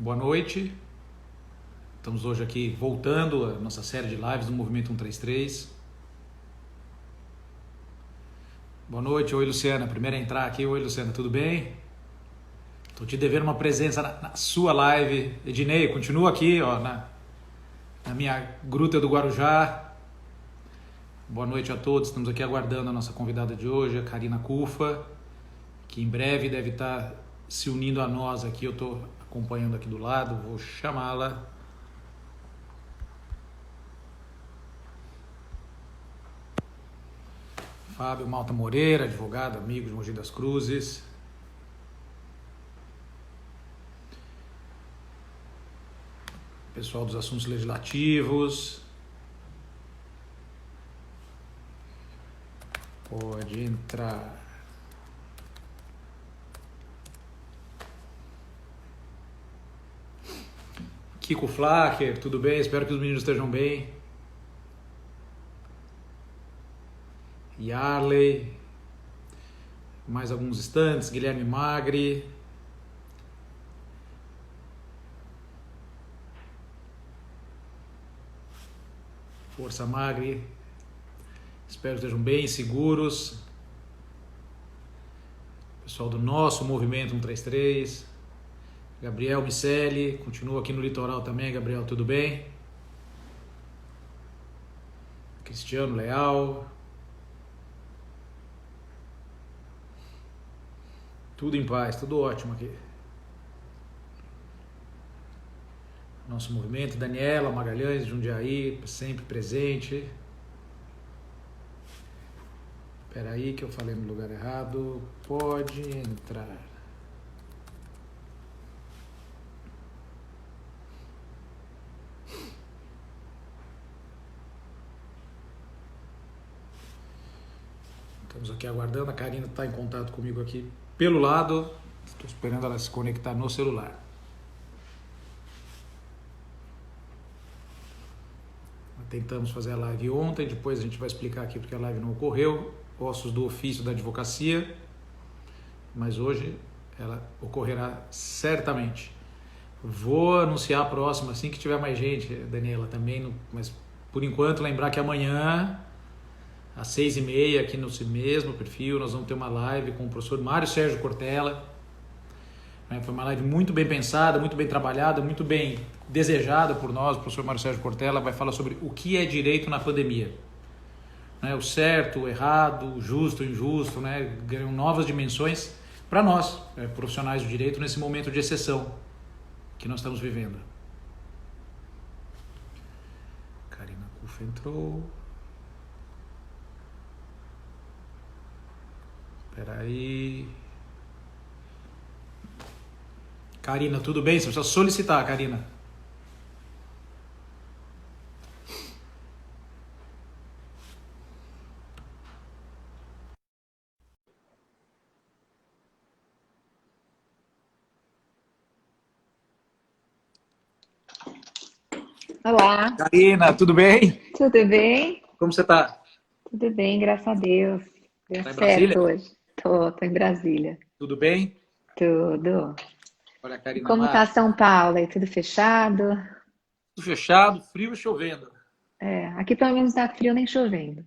Boa noite. Estamos hoje aqui voltando a nossa série de lives do Movimento 133. Boa noite. Oi, Luciana. Primeiro a entrar aqui. Oi, Luciana. Tudo bem? Estou te devendo uma presença na sua live. Ednei, continua aqui ó, na minha gruta do Guarujá. Boa noite a todos. Estamos aqui aguardando a nossa convidada de hoje, a Karina Cufa, que em breve deve estar se unindo a nós aqui. Eu estou acompanhando aqui do lado. Vou chamá-la. Fábio Malta Moreira, advogado, amigo de Mogi das Cruzes. Pessoal dos assuntos legislativos. Pode entrar. Kiko Flacker, tudo bem? Espero que os meninos estejam bem. Yarley. Mais alguns instantes. Guilherme Magri. Força Magri. Espero que estejam bem, seguros. Pessoal do nosso Movimento 133. Gabriel Miceli, continua aqui no litoral também. Gabriel, tudo bem? Cristiano Leal. Tudo em paz, tudo ótimo aqui. Nosso movimento, Daniela Magalhães, Jundiaí, sempre presente. Espera aí que eu falei no lugar errado. Pode entrar. Estamos aqui aguardando. A Karina está em contato comigo aqui pelo lado. Estou esperando ela se conectar no celular. Tentamos fazer a live ontem, depois a gente vai explicar aqui porque a live não ocorreu. Ossos do ofício da advocacia. Mas hoje ela ocorrerá certamente. Vou anunciar a próxima assim que tiver mais gente, Daniela, também. Mas por enquanto lembrar que amanhã às 6h30 aqui no mesmo perfil nós vamos ter uma live com o professor Mário Sérgio Cortella. Foi uma live muito bem pensada, muito bem trabalhada, muito bem desejada por nós. O professor Mário Sérgio Cortella vai falar sobre o que é direito na pandemia. O certo, o errado, o justo, o injusto, ganham novas dimensões para nós, profissionais do direito, nesse momento de exceção que nós estamos vivendo. Karina Cufa entrou. Espera aí. Karina, tudo bem? Você precisa solicitar, Karina. Olá, Karina, tudo bem? tudo bem? Como você está? Tudo bem, graças a Deus. Deu Está em Brasília? certo hoje. Tô em Brasília. Tudo bem? Tudo. Olha a E Karina como lá. tá São Paulo? Aí tudo fechado? Tudo fechado, frio e chovendo. É, aqui pelo menos não tá frio nem chovendo.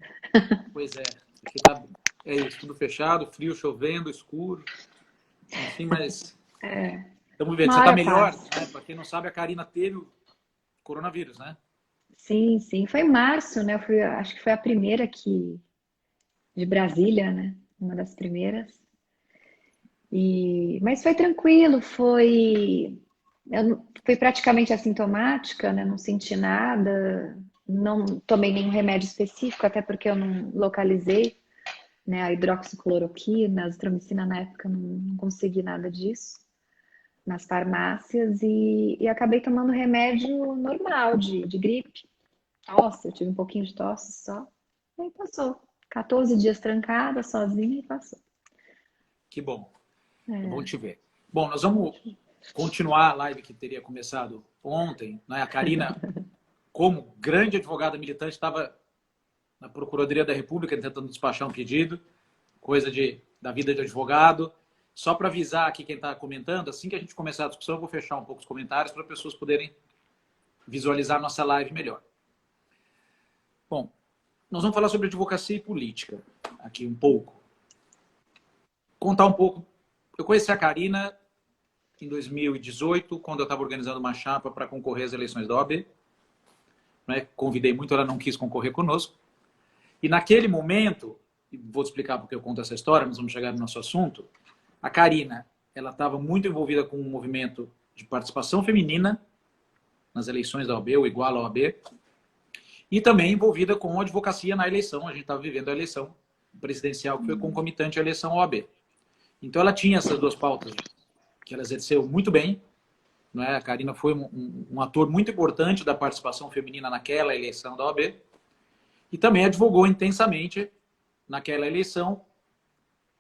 Pois é, aqui tá, é isso, tudo fechado, frio, chovendo, escuro. Enfim, mas estamos vendo. Uma Você está hora melhor, passa. né? Para quem não sabe, a Karina teve o coronavírus, né? Sim, sim. Foi em março, né? Acho que foi a primeira aqui de Brasília, né? Uma das primeiras. Mas foi tranquilo, fui praticamente assintomática, né? Não senti nada, não tomei nenhum remédio específico, até porque eu não localizei, né? A hidroxicloroquina, a azitromicina na época não consegui nada disso nas farmácias e acabei tomando remédio normal de gripe. Tosse, eu tive um pouquinho de tosse só, e aí passou. 14 dias trancada, sozinha e passou. Que bom te ver. Bom, nós vamos continuar a live que teria começado ontem, né? A Karina, como grande advogada militante, estava na Procuradoria da República tentando despachar um pedido, coisa da vida de advogado. Só para avisar aqui quem está comentando, assim que a gente começar a discussão, eu vou fechar um pouco os comentários para pessoas poderem visualizar a nossa live melhor. Bom, nós vamos falar sobre advocacia e política aqui um pouco. Contar um pouco. Eu conheci a Karina em 2018, quando eu estava organizando uma chapa para concorrer às eleições da OAB. Né? Convidei muito, ela não quis concorrer conosco. E naquele momento, vou te explicar porque eu conto essa história, mas vamos chegar no nosso assunto. A Karina, ela estava muito envolvida com um movimento de participação feminina nas eleições da OAB, o Igual à OAB, e também envolvida com a advocacia na eleição. A gente estava vivendo a eleição presidencial, que foi concomitante à eleição OAB. Então, ela tinha essas duas pautas que ela exerceu muito bem. Não é? A Karina foi um ator muito importante da participação feminina naquela eleição da OAB e também advogou intensamente naquela eleição,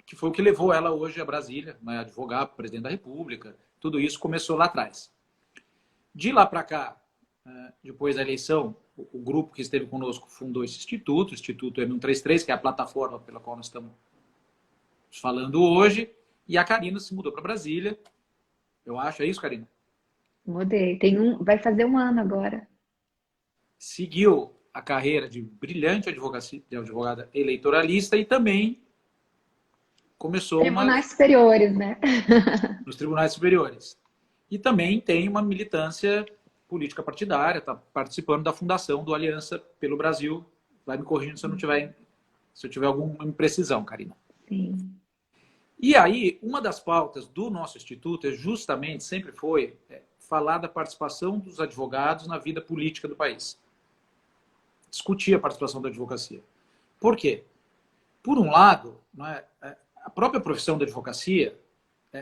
que foi o que levou ela hoje a Brasília, né? Advogar para o presidente da República. Tudo isso começou lá atrás. De lá para cá, depois da eleição, o grupo que esteve conosco fundou esse instituto, o Instituto M133, que é a plataforma pela qual nós estamos falando hoje, e a Karina se mudou para Brasília. Eu acho, é isso, Karina? Mudei. Vai fazer um ano agora. Seguiu a carreira de brilhante advogada eleitoralista e também começou Tribunais superiores, né? nos tribunais superiores. E também tem uma militância política partidária, está participando da fundação do Aliança pelo Brasil. Vai me corrigindo se eu tiver alguma imprecisão, Karina. Sim. E aí, uma das pautas do nosso instituto justamente sempre foi falar da participação dos advogados na vida política do país. Discutir a participação da advocacia. Por quê? Por um lado, né, a própria profissão da advocacia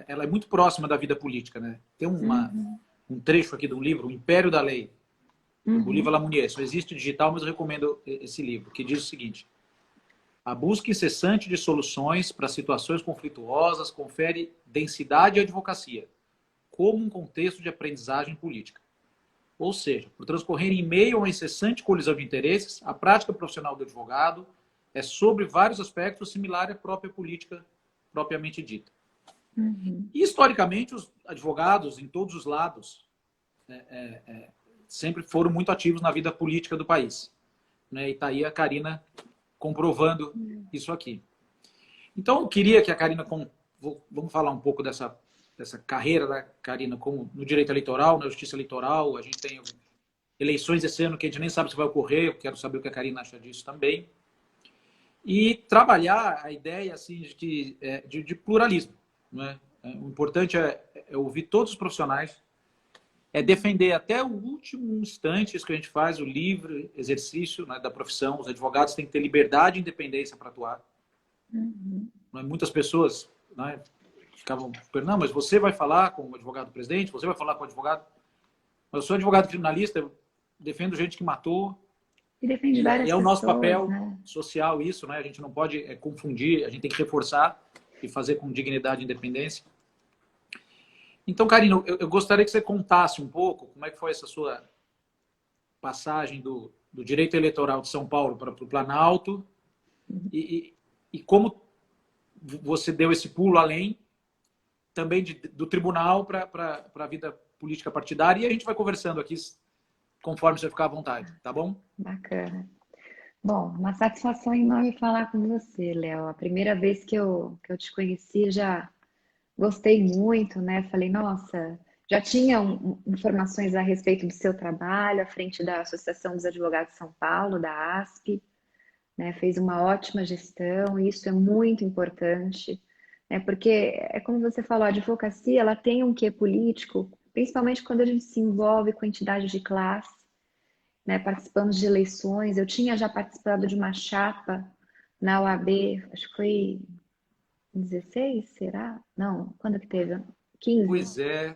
ela é muito próxima da vida política. Né? Tem um trecho aqui de um livro, O Império da Lei, do Oliva Lamounier. Só existe digital, mas eu recomendo esse livro, que diz o seguinte: a busca incessante de soluções para situações conflituosas confere densidade à advocacia, como um contexto de aprendizagem política. Ou seja, por transcorrer em meio a uma incessante colisão de interesses, a prática profissional do advogado é, sobre vários aspectos, similar à própria política propriamente dita. E, historicamente, os advogados, em todos os lados, sempre foram muito ativos na vida política do país. Né? E está aí a Karina comprovando isso aqui. Então, eu queria que a Karina... Vamos falar um pouco dessa carreira da Karina no direito eleitoral, na justiça eleitoral. A gente tem eleições esse ano que a gente nem sabe se vai ocorrer. Eu quero saber o que a Karina acha disso também. E trabalhar a ideia assim, de pluralismo. Né? O importante é ouvir todos os profissionais, é defender até o último instante isso que a gente faz, o livre exercício, né, da profissão. Os advogados têm que ter liberdade e independência para atuar. Muitas pessoas, né, ficavam perguntando, não, mas você vai falar com o advogado do presidente? Você vai falar com o advogado? Eu sou advogado criminalista, eu defendo gente que matou. E defende várias e é o nosso pessoas, papel, né? Social isso, né? A gente não pode confundir, a gente tem que reforçar e fazer com dignidade e independência. Então, Karina, eu gostaria que você contasse um pouco como é que foi essa sua passagem do direito eleitoral de São Paulo para o Planalto e como você deu esse pulo além também do tribunal para a vida política partidária, e a gente vai conversando aqui conforme você ficar à vontade, tá bom? Bacana. Bom, uma satisfação enorme falar com você, Léo. A primeira vez que eu te conheci, já gostei muito, né? Falei, nossa, já tinha informações a respeito do seu trabalho à frente da Associação dos Advogados de São Paulo, da ASP, né? Fez uma ótima gestão, e isso é muito importante, né? Porque é como você falou, a advocacia, ela tem um quê político, principalmente quando a gente se envolve com entidade de classe, né? Participamos de eleições. Eu tinha já participado de uma chapa na OAB, acho que foi 16, será? Não, quando que teve? 15? Pois é,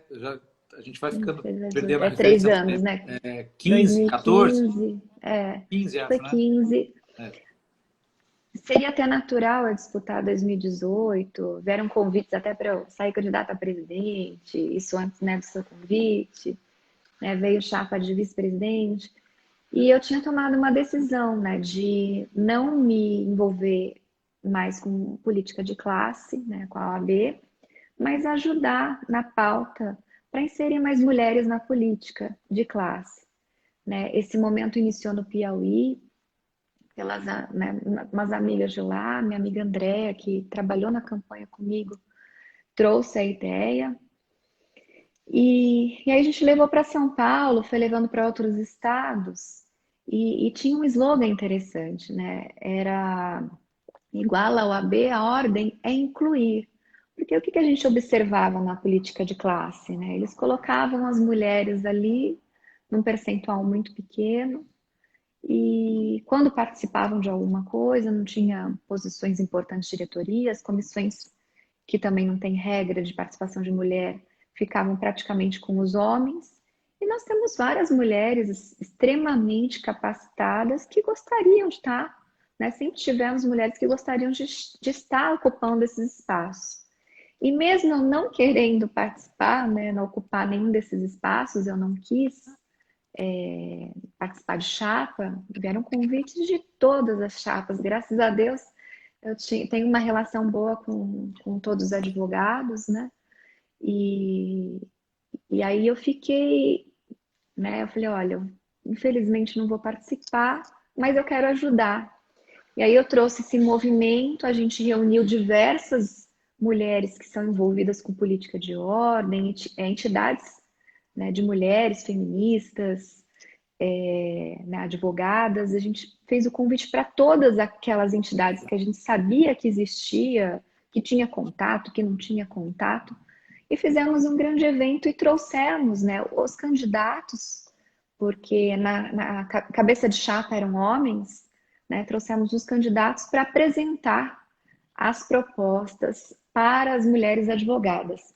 a gente vai ficando 16, perdendo a é 3 referência do anos, tempo. né? 15, 14? 2015, 15, foi acho, né? 15. Seria até natural eu disputar 2018. Vieram convites até para eu sair candidata a presidente, isso antes, né, do seu convite, né? Veio chapa de vice-presidente. E eu tinha tomado uma decisão, né, de não me envolver mais com política de classe, né, com a OAB, mas ajudar na pauta para inserir mais mulheres na política de classe, né? Esse momento iniciou no Piauí, pelas, né, umas amigas de lá, minha amiga Andréa, que trabalhou na campanha comigo, trouxe a ideia. E aí a gente levou para São Paulo, foi levando para outros estados, e tinha um slogan interessante, né? Era igual ao AB, a ordem é incluir. Porque o que a gente observava na política de classe, né? Eles colocavam as mulheres ali num percentual muito pequeno, e quando participavam de alguma coisa, não tinha posições importantes de diretorias, comissões que também não tem regra de participação de mulher, ficavam praticamente com os homens. E nós temos várias mulheres extremamente capacitadas que gostariam de estar, né? Sempre tivemos mulheres que gostariam de estar ocupando esses espaços. E mesmo eu não querendo participar, né, não ocupar nenhum desses espaços, eu não quis participar de chapa, vieram convites de todas as chapas. Graças a Deus, tenho uma relação boa com todos os advogados, né? E, e aí eu fiquei, né? Eu falei, olha, infelizmente não vou participar, mas eu quero ajudar. E aí eu trouxe esse movimento, a gente reuniu diversas mulheres que são envolvidas com política de ordem, entidades, né, de mulheres feministas, né, advogadas. A gente fez o convite para todas aquelas entidades que a gente sabia que existia, que tinha contato, que não tinha contato, e fizemos um grande evento e trouxemos, né, os candidatos, porque na cabeça de chapa eram homens, né, trouxemos os candidatos para apresentar as propostas para as mulheres advogadas.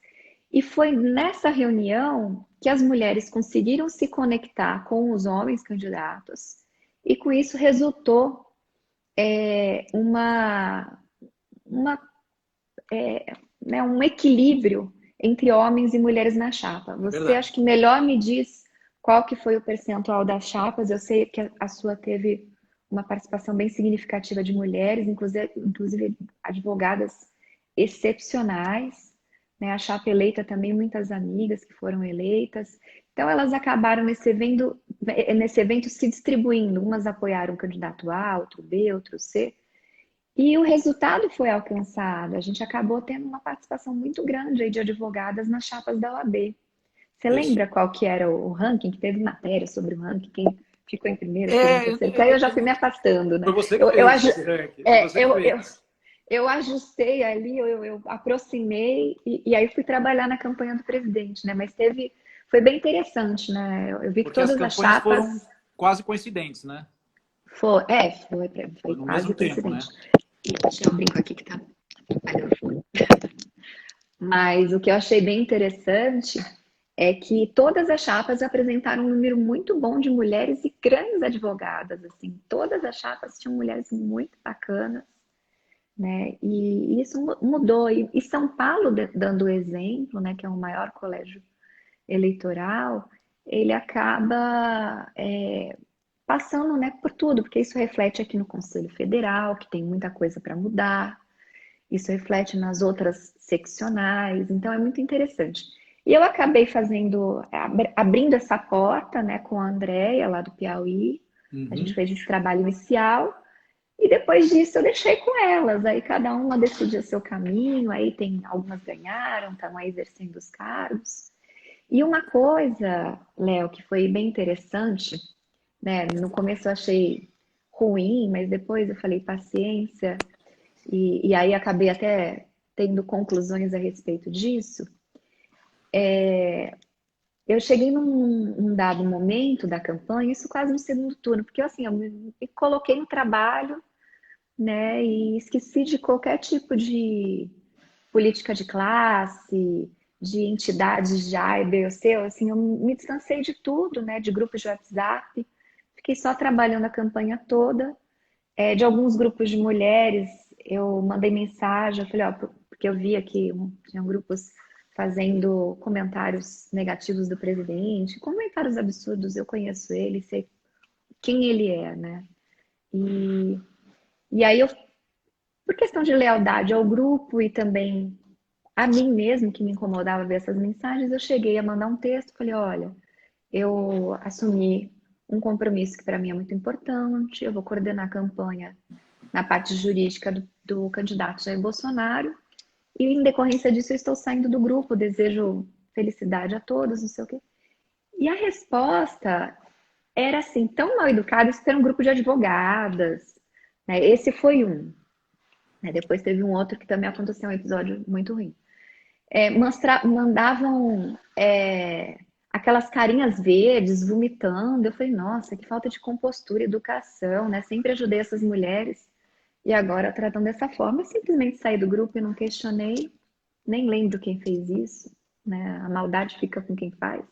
E foi nessa reunião que as mulheres conseguiram se conectar com os homens candidatos, e com isso resultou uma né, um equilíbrio entre homens e mulheres na chapa. É Você verdade. acha que melhor me diz qual que foi o percentual das chapas? Eu sei que a sua teve uma participação bem significativa de mulheres, inclusive advogadas excepcionais, né? A chapa eleita também, muitas amigas que foram eleitas. Então elas acabaram nesse evento se distribuindo. Umas apoiaram o candidato A, outro B, outro C. E o resultado foi alcançado. A gente acabou tendo uma participação muito grande aí de advogadas nas chapas da OAB. Você Isso. lembra qual que era o ranking? Que teve matéria sobre o ranking, quem ficou em primeiro, segundo, É, terceiro. Que aí eu já fui me afastando, né? foi você que Eu, eu, fez aju- esse ranking. Foi é, você que eu, eu, fez. eu ajustei ali, eu aproximei e aí fui trabalhar na campanha do presidente, né? Mas foi bem interessante, né? Eu vi que Porque as todas as campanhas chapas foram quase coincidentes, né? foi Foi no quase mesmo tempo, coincidente. né? E deixa eu brinco aqui que tá atrapalhando o fone. Mas o que eu achei bem interessante é que todas as chapas apresentaram um número muito bom de mulheres e grandes advogadas, assim. Todas as chapas tinham mulheres muito bacanas, né? E isso mudou. E São Paulo, dando o exemplo, né, que é o maior colégio eleitoral, ele acaba passando, né, por tudo, porque isso reflete aqui no Conselho Federal, que tem muita coisa para mudar. Isso reflete nas outras seccionais, então é muito interessante. E eu acabei abrindo essa porta, né, com a Andréia, lá do Piauí. A gente Uhum. fez esse trabalho inicial e depois disso eu deixei com elas. Aí cada uma decidiu seu caminho, aí tem algumas ganharam, estão aí exercendo os cargos. E uma coisa, Léo, que foi bem interessante, né? No começo eu achei ruim, mas depois eu falei paciência. E aí acabei até tendo conclusões a respeito disso. Eu cheguei num dado momento da campanha, isso quase no segundo turno, porque assim, eu me coloquei no trabalho, né, e esqueci de qualquer tipo de política de classe, de entidades de A e B ou C, assim, eu me distanciei de tudo, né, de grupos de WhatsApp, fiquei só trabalhando a campanha toda. De alguns grupos de mulheres, eu mandei mensagem, eu falei, ó, porque eu via que tinham grupos fazendo comentários negativos do presidente, comentários absurdos, eu conheço ele, sei quem ele é, né? E aí eu, por questão de lealdade ao grupo e também a mim mesmo, que me incomodava ver essas mensagens, eu cheguei a mandar um texto, falei, olha, eu assumi um compromisso que para mim é muito importante, eu vou coordenar a campanha na parte jurídica do candidato Jair Bolsonaro, e em decorrência disso eu estou saindo do grupo, desejo felicidade a todos, não sei o quê. E a resposta era assim, tão mal educada, isso era um grupo de advogadas, né? Esse foi um. Né? Depois teve um outro que também aconteceu um episódio muito ruim. Mandavam aquelas carinhas verdes, vomitando. Eu falei, nossa, que falta de compostura, educação, né? Sempre ajudei essas mulheres. E agora tratando dessa forma, eu simplesmente saí do grupo e não questionei, nem lembro quem fez isso, né? A maldade fica com quem faz.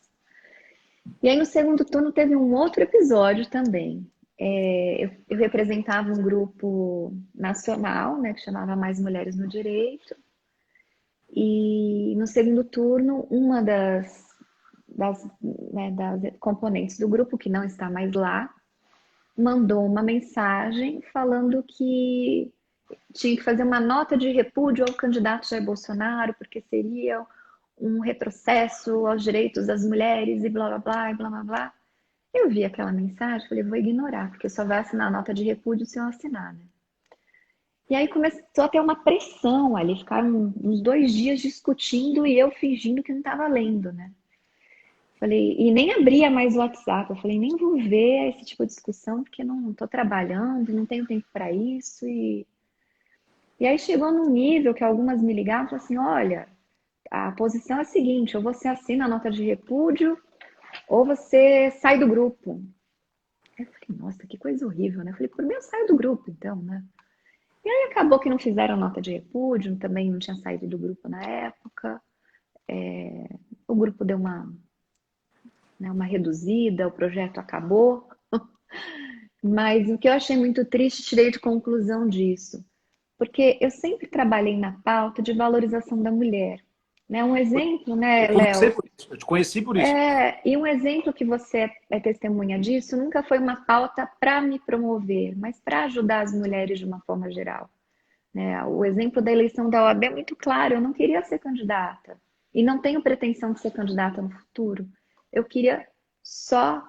E aí no segundo turno teve um outro episódio também. Eu representava um grupo nacional, né, que chamava Mais Mulheres no Direito. E no segundo turno, uma das componentes do grupo, que não está mais lá, mandou uma mensagem falando que tinha que fazer uma nota de repúdio ao candidato Jair Bolsonaro, porque seria um retrocesso aos direitos das mulheres e blá blá blá e blá blá blá. Eu vi aquela mensagem, falei, vou ignorar, porque só vai assinar a nota de repúdio se eu assinar, né? E aí começou a ter uma pressão ali, ficaram uns 2 dias discutindo e eu fingindo que não estava lendo, né? Falei, e nem abria mais o WhatsApp, eu falei, nem vou ver esse tipo de discussão, porque não estou trabalhando, não tenho tempo para isso. E aí chegou num nível que algumas me ligavam e falaram assim, olha, a posição é a seguinte, ou você assina a nota de repúdio, ou você sai do grupo. Aí eu falei, nossa, que coisa horrível, né? Eu falei, por mim eu saio do grupo, então, né? E aí acabou que não fizeram nota de repúdio, também não tinha saído do grupo na época. O grupo deu uma reduzida, o projeto acabou. Mas o que eu achei muito triste, tirei de conclusão disso. Porque eu sempre trabalhei na pauta de valorização da mulher. Né? Um exemplo, né, Eu comecei Léo? por isso, eu te conheci por isso. E um exemplo que você é testemunha disso, nunca foi uma pauta para me promover, mas para ajudar as mulheres de uma forma geral. Né? O exemplo da eleição da OAB é muito claro, eu não queria ser candidata. E não tenho pretensão de ser candidata no futuro. Eu queria só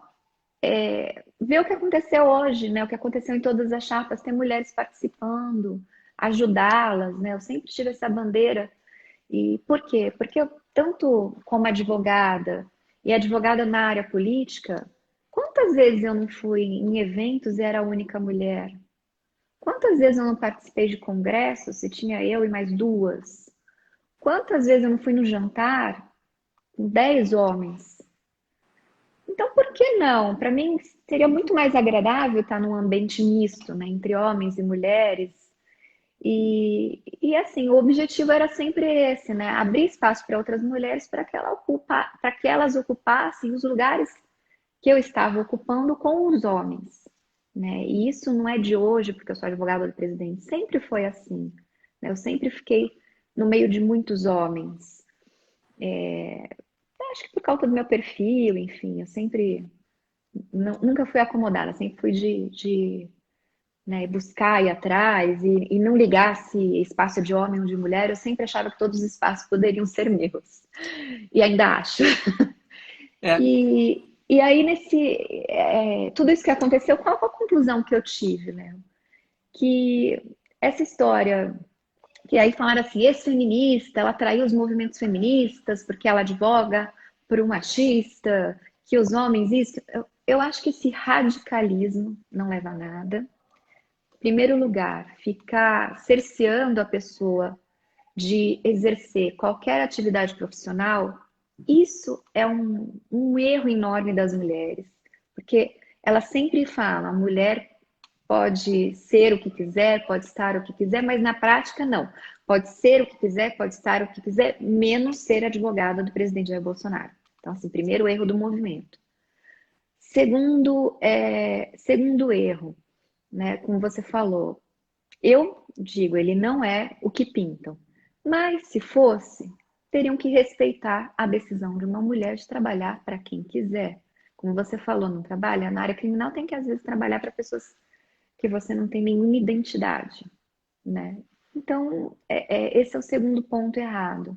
ver o que aconteceu hoje, né? O que aconteceu em todas as chapas, ter mulheres participando, ajudá-las, né? Eu sempre tive essa bandeira. E por quê? Porque eu, tanto como advogada e advogada na área política, quantas vezes eu não fui em eventos e era a única mulher? Quantas vezes eu não participei de congressos se tinha eu e mais duas? Quantas vezes eu não fui no jantar com 10 homens? Então, por que não? Para mim, seria muito mais agradável estar num ambiente misto, né, entre homens e mulheres. E assim, o objetivo era sempre esse, né? Abrir espaço para outras mulheres para que elas ocupassem os lugares que eu estava ocupando com os homens. Né? E isso não é de hoje, porque eu sou advogada do presidente, sempre foi assim. Né? Eu sempre fiquei no meio de muitos homens. Acho que por causa do meu perfil, enfim, eu sempre nunca fui acomodada, sempre fui de né, buscar ir atrás e não ligar se espaço é de homem ou de mulher, eu sempre achava que todos os espaços poderiam ser meus. E ainda acho. É, E aí, tudo isso que aconteceu, qual a conclusão que eu tive, né? Que essa história, que aí falaram assim, esse feminista, ela traiu os movimentos feministas porque ela advoga por um machista, que os homens isso. Eu acho que esse radicalismo não leva a nada. Em primeiro lugar, ficar cerceando a pessoa de exercer qualquer atividade profissional, isso é um erro enorme das mulheres, porque elas sempre falam, a mulher pode ser o que quiser, pode estar o que quiser, mas na prática não. Pode ser o que quiser, pode estar o que quiser, menos ser advogada do presidente Jair Bolsonaro. Então, assim, primeiro erro do movimento. Segundo erro, né, como você falou, eu digo, ele não é o que pintam. Mas se fosse, teriam que respeitar a decisão de uma mulher de trabalhar para quem quiser. Como você falou, não trabalha na área criminal, tem que às vezes trabalhar para pessoas que você não tem nenhuma identidade, né? Então, esse é o segundo ponto errado.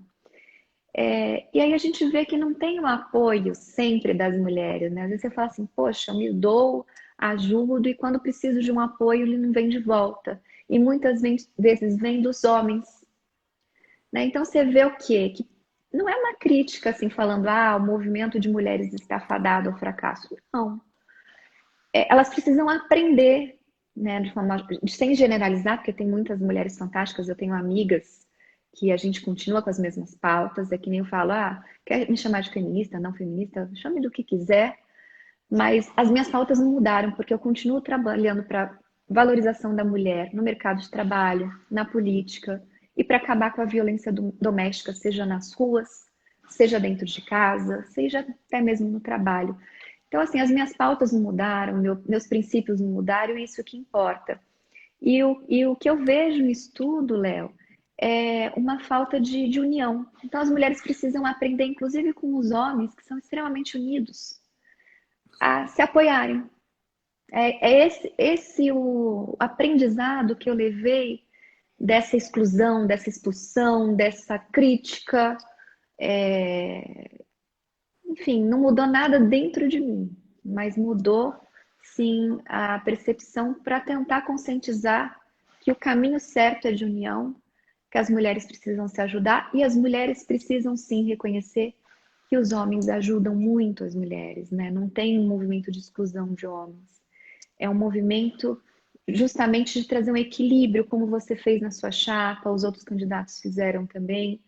E aí a gente vê que não tem um apoio sempre das mulheres, né? Às vezes você fala assim, poxa, eu me dou, ajudo, e quando preciso de um apoio, ele não vem de volta. E muitas vezes vem dos homens, né? Então você vê o quê? Que não é uma crítica assim falando, o movimento de mulheres está fadado ao fracasso. Não. Elas precisam aprender, né, sem generalizar, porque tem muitas mulheres fantásticas, eu tenho amigas que a gente continua com as mesmas pautas, é que nem eu falo, quer me chamar de feminista, não feminista, chame do que quiser, mas as minhas pautas não mudaram, porque eu continuo trabalhando para valorização da mulher no mercado de trabalho, na política, e para acabar com a violência doméstica, seja nas ruas, seja dentro de casa, seja até mesmo no trabalho. Então, assim, as minhas pautas não mudaram, meus princípios não mudaram, e isso que importa. E o que eu vejo no estudo, Léo, é uma falta de união. Então, as mulheres precisam aprender, inclusive com os homens, que são extremamente unidos, a se apoiarem. É esse o aprendizado que eu levei dessa exclusão, dessa expulsão, dessa crítica. Enfim, não mudou nada dentro de mim, mas mudou sim a percepção para tentar conscientizar que o caminho certo é de união, que as mulheres precisam se ajudar e as mulheres precisam sim reconhecer que os homens ajudam muito as mulheres, né? Não tem um movimento de exclusão de homens. É um movimento justamente de trazer um equilíbrio, como você fez na sua chapa, os outros candidatos fizeram também,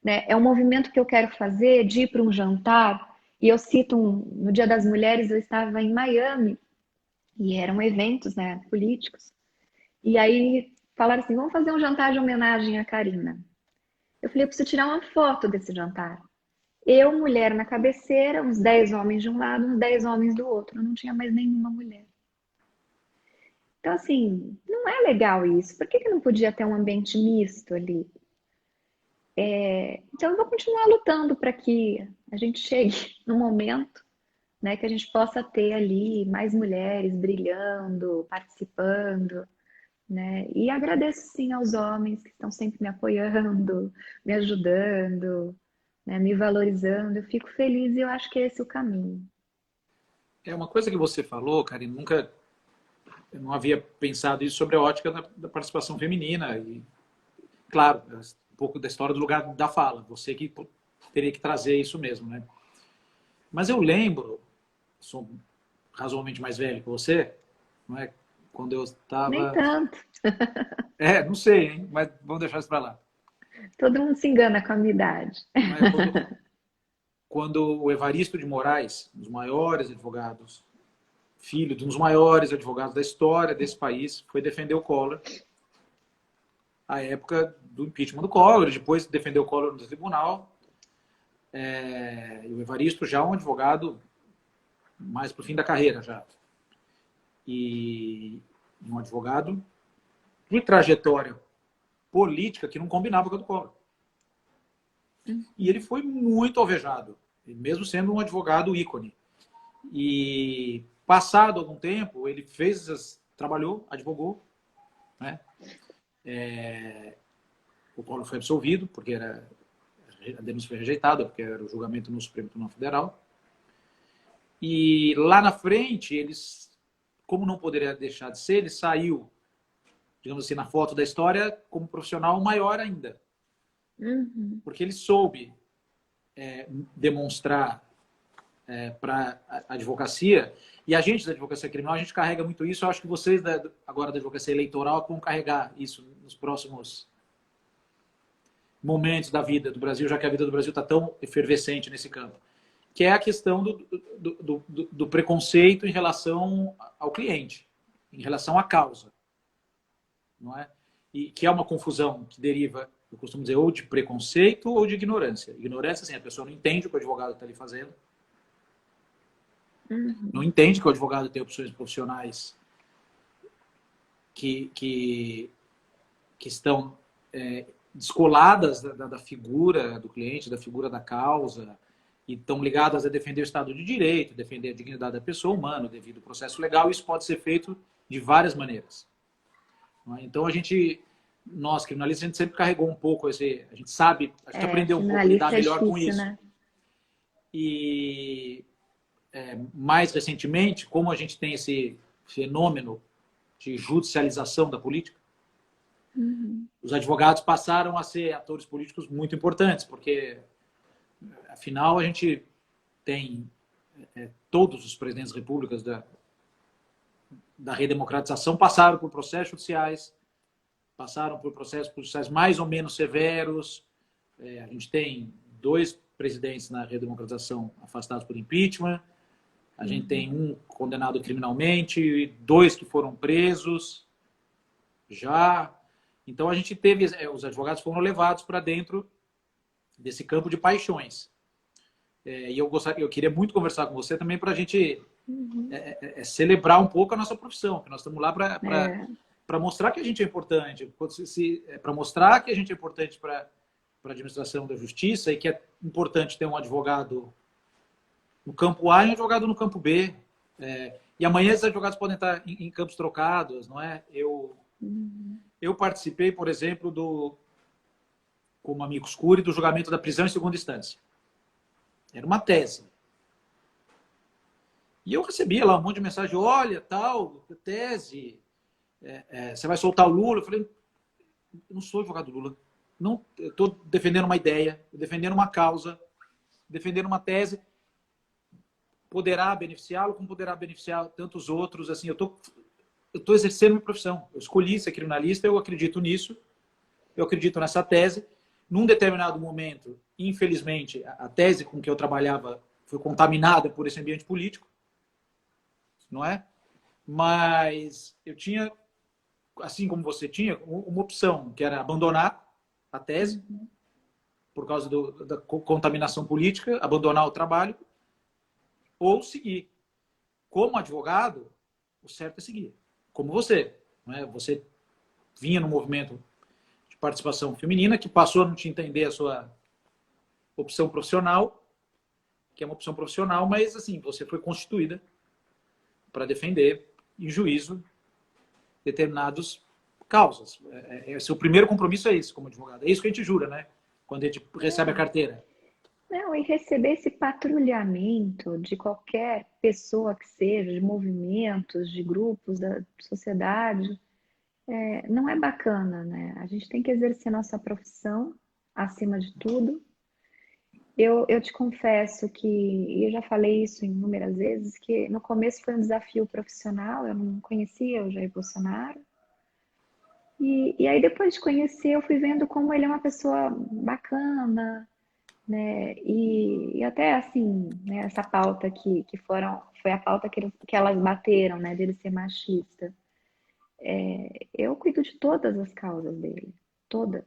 né? É um movimento que eu quero fazer de ir para um jantar, e eu cito no Dia das Mulheres, eu estava em Miami, e eram eventos, né, políticos, e aí falaram assim, vamos fazer um jantar de homenagem à Karina. Eu falei, eu preciso tirar uma foto desse jantar. Eu, mulher na cabeceira, uns 10 homens de um lado, uns 10 homens do outro. Eu não tinha mais nenhuma mulher. Então, assim, não é legal isso. Por que não podia ter um ambiente misto ali? Então, eu vou continuar lutando para que a gente chegue no momento, né, que a gente possa ter ali mais mulheres brilhando, participando, né? E agradeço sim aos homens que estão sempre me apoiando, me ajudando, né, me valorizando. Eu fico feliz e eu acho que esse é o caminho. É uma coisa que você falou, Karine, eu não havia pensado isso sobre a ótica da participação feminina. E, claro, um pouco da história do lugar da fala. Você que teria que trazer isso mesmo, né? Mas eu lembro, sou razoavelmente mais velho que você, não é? Quando eu Nem estava... tanto. Não sei, hein? Mas vamos deixar isso para lá. Todo mundo se engana com a minha idade. Não é? Quando o Evaristo de Moraes, um dos maiores advogados, filho de um dos maiores advogados da história desse país, foi defender o Collor, à época do impeachment do Collor, depois defendeu o Collor no tribunal. E o Evaristo já é um advogado mais para o fim da carreira já. E um advogado de trajetória política que não combinava com a do Collor. E ele foi muito alvejado, mesmo sendo um advogado ícone. E passado algum tempo, ele trabalhou, advogou, né? O Collor foi absolvido, porque a denúncia foi rejeitada, porque era o julgamento no Supremo Tribunal Federal. E lá na frente, como não poderia deixar de ser, ele saiu, digamos assim, na foto da história, como profissional maior ainda. Uhum. Porque ele soube demonstrar para a advocacia, e a gente da advocacia criminal, a gente carrega muito isso. Eu acho que vocês, agora da advocacia eleitoral, vão carregar isso nos próximos momentos da vida do Brasil, já que a vida do Brasil está tão efervescente nesse campo, que é a questão do preconceito em relação ao cliente, em relação à causa, não é? E que é uma confusão que deriva, eu costumo dizer, ou de preconceito ou de ignorância. Ignorância, assim, a pessoa não entende o que o advogado está ali fazendo, não entende que o advogado tem opções profissionais que estão descoladas da figura do cliente, da figura da causa, e estão ligadas a defender o Estado de Direito, defender a dignidade da pessoa humana, devido ao processo legal. Isso pode ser feito de várias maneiras. Então, a gente nós criminalistas, a gente sempre carregou um pouco esse... A gente sabe, a gente aprendeu um pouco a lidar Criminalista é melhor com difícil, isso. né? E mais recentemente, como a gente tem esse fenômeno de judicialização da política, os advogados passaram a ser atores políticos muito importantes, porque, afinal, a gente tem todos os presidentes das repúblicas da redemocratização passaram por processos judiciais, passaram por processos judiciais mais ou menos severos. A gente tem 2 presidentes na redemocratização afastados por impeachment, a gente tem um condenado criminalmente, 2 que foram presos já. Então a gente teve, os advogados foram levados para dentro desse campo de paixões. E eu queria muito conversar com você também para a gente celebrar um pouco a nossa profissão, que nós estamos lá para mostrar que a gente é importante, para mostrar que a gente é importante para a administração da justiça e que é importante ter um advogado no campo A e um advogado no campo B. E amanhã esses advogados podem estar em campos trocados, não é? Eu participei, por exemplo, como amicus curiae, do julgamento da prisão em segunda instância. Era uma tese. E eu recebia lá um monte de mensagem, olha, tal, tese, você vai soltar o Lula? Eu falei, eu não sou advogado do Lula. Não, eu estou defendendo uma ideia, defendendo uma causa, defendendo uma tese. Poderá beneficiá-lo, como poderá beneficiar tantos outros. Assim, eu estou exercendo minha profissão. Eu escolhi ser criminalista, eu acredito nisso, eu acredito nessa tese. Num determinado momento, infelizmente, a tese com que eu trabalhava foi contaminada por esse ambiente político, não é? Mas eu tinha, assim como você tinha, uma opção, que era abandonar a tese, por causa da contaminação política, abandonar o trabalho, ou seguir. Como advogado, o certo é seguir. Como você. Não é? Você vinha no movimento de participação feminina, que passou a não te entender a sua opção profissional, que é uma opção profissional, mas assim, você foi constituída para defender em juízo determinadas causas. Seu primeiro compromisso é esse, como advogado. É isso que a gente jura, né? Quando a gente recebe a carteira. Não, e receber esse patrulhamento de qualquer pessoa que seja, de movimentos, de grupos da sociedade, não é bacana, né? A gente tem que exercer nossa profissão acima de tudo. Eu te confesso que, e eu já falei isso inúmeras vezes, que no começo foi um desafio profissional, eu não conhecia o Jair Bolsonaro. E aí depois de conhecer, eu fui vendo como ele é uma pessoa bacana, né? E até assim, né, essa pauta foi a pauta que elas bateram, né, dele ser machista. Eu cuido de todas as causas dele, todas,